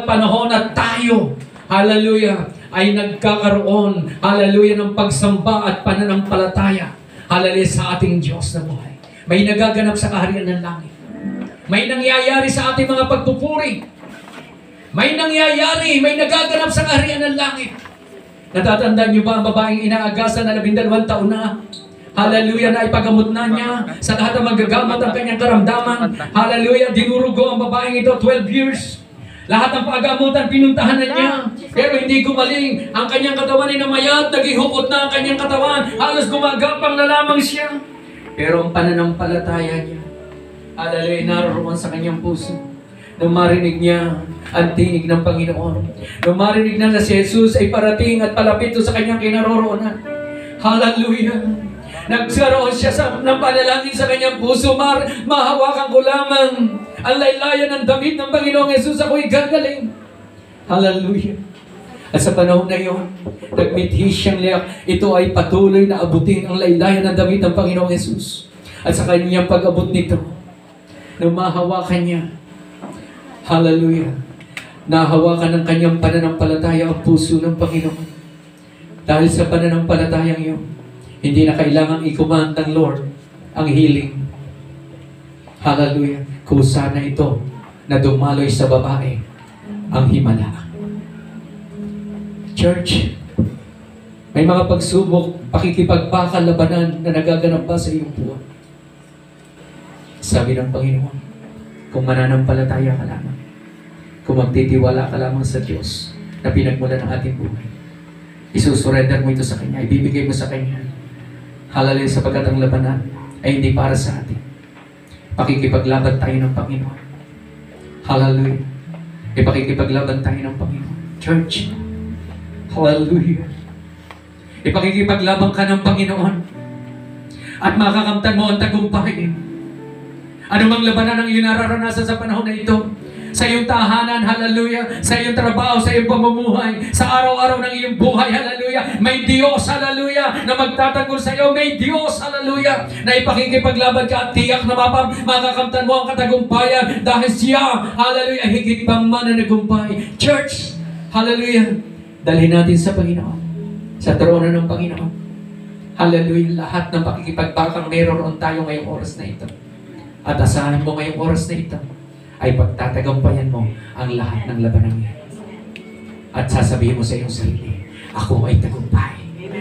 panahon at tayo, hallelujah, ay nagkakaroon, hallelujah, ng pagsamba at pananampalataya, hallelujah, sa ating Diyos na buhay. May nagaganap sa kaharian ng langit. May nangyayari sa ating mga pagpupuri. May nagaganap sa kaharian ng langit. Natatandaan niyo ba ang babaeng inaagasan na 12 taon na? Hallelujah, na ipagamot na niya sa lahat ng magagamot ang kanyang karamdaman. Hallelujah, dinurugo ang babaeng ito 12 years. Lahat ng pagamutan pinuntahan na niya. Pero hindi gumaling. Ang kanyang katawan ay namayat, nagihukot na ang kanyang katawan. Halos gumagapang na lamang siya. Pero ang pananampalataya niya, hallelujah, naroon sa kanyang puso. Nung marinig niya ang tinig ng Panginoon. Nung marinig na si Jesus ay parating at palapit sa kanyang kinaroroonan. Hallelujah. Nagkaroon siya ng panalangin sa kanyang puso. Mahawakan ko lamang ang laylayan ng damit ng Panginoong Jesus. Ako'y gagaling. Hallelujah. At sa panahon na iyon, nagmithi siyang liyak. Ito ay patuloy na abutin ang laylayan ng damit ng Panginoong Jesus. At sa kanyang pag-abot nito, nung mahawakan niya, hallelujah, nahawakan ng kanyang pananampalataya ang puso ng Panginoon. Dahil sa pananampalatayang iyon, hindi na kailangang i-command ng Lord ang healing. Hallelujah. Kusa na ito na dumaloy sa babae ang himala. Church, may mga pagsubok, pakikipagbakal, labanan na nagaganap ba sa iyong buhay? Sabi ng Panginoon, kung mananampalataya ka lamang, kung magtitiwala ka lamang sa Diyos na pinagmulan ng ating buhay, isusurrender mo ito sa Kanya, ibibigay mo sa Kanya. Hallelujah, sapagkat ang labanan ay hindi para sa atin. Pakikipaglaban tayo ng Panginoon. Hallelujah. Ipakikipaglaban tayo ng Panginoon. Church, hallelujah. Ipakikipaglaban ka ng Panginoon at makakamtan mo ang tagumpay. Ano mang labanan ang iyong nararanasan sa panahon na ito? Sa iyong tahanan, hallelujah. Sa iyong trabaho, sa iyong pamumuhay, sa araw-araw ng iyong buhay, hallelujah. May Diyos, hallelujah, na magtatanggol sa iyo. May Diyos, hallelujah, na ipakikipaglaban ka at tiyak na makakamtan mo ang katagumpayan dahil siya, hallelujah, higit pang mananagumpay. Church, hallelujah, dalhin natin sa Panginoon, sa trono ng Panginoon. Hallelujah, lahat ng pakikipagbakang meron tayo ngayong oras na ito. At asahan mo ngayong oras na ito ay pagtatagampayan mo ang lahat ng labanan niya. At sasabihin mo sa iyong sarili, ako ay tagumpay.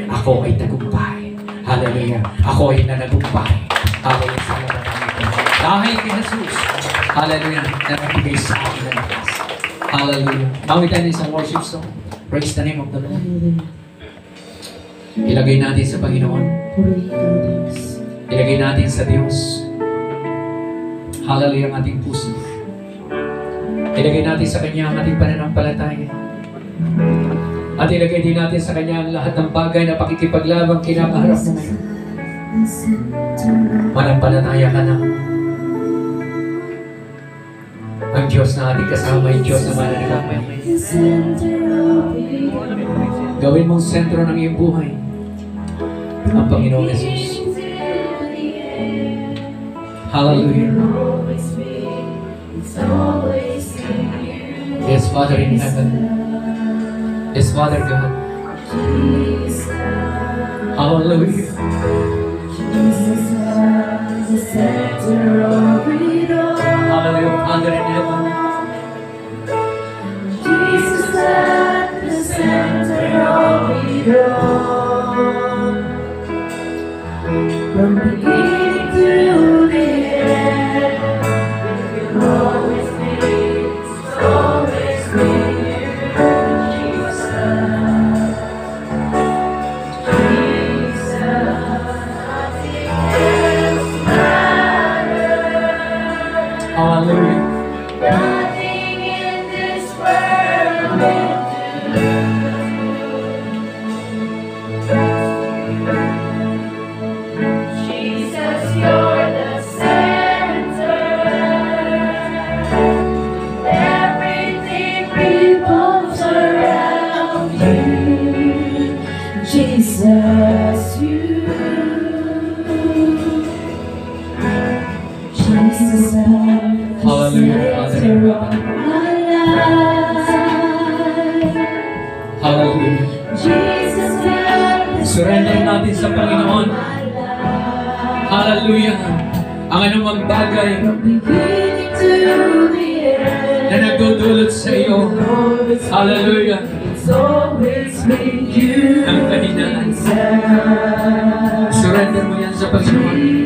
Ako ay tagumpay. Hallelujah. Ako ay nanagumpay. Hallelujah sa labanan nito. Dahil kay Jesus, hallelujah, na nagbigay sa akin ng lakas. Hallelujah. Bawit tayo isang worship song. Praise the name of the Lord. Ilagay natin sa Panginoon. Ilagay natin sa Diyos. Hallelujah ang ating puso. Ilagay natin sa Kanya ang ating pananampalataya. At ilagay din natin sa Kanya ang lahat ng bagay na pakikipaglabang kinakaharap mo ngayon. Manampalataya ka na. Ang Diyos na ating kasama ay Diyos na mananagapay. Gawin mong sentro ng iyong buhay ang Panginoong Jesus. Hallelujah. Yes, Father in heaven. Yes, Father God. Hallelujah. Hallelujah, Father in heaven. Jesus at the center of it all. From beginning to the end, you'll always be, always be Jesus. Jesus, nothing else matters. Hallelujah. Nothing in this world will do. Hallelujah, Father in heaven. Hallelujah. Jesus, Surrender natin sa Panginoon. Hallelujah. Ang anumang bagay na nagdudulot sa iyo. Hallelujah. Ang kahinaan. Surrender mo yan sa Panginoon.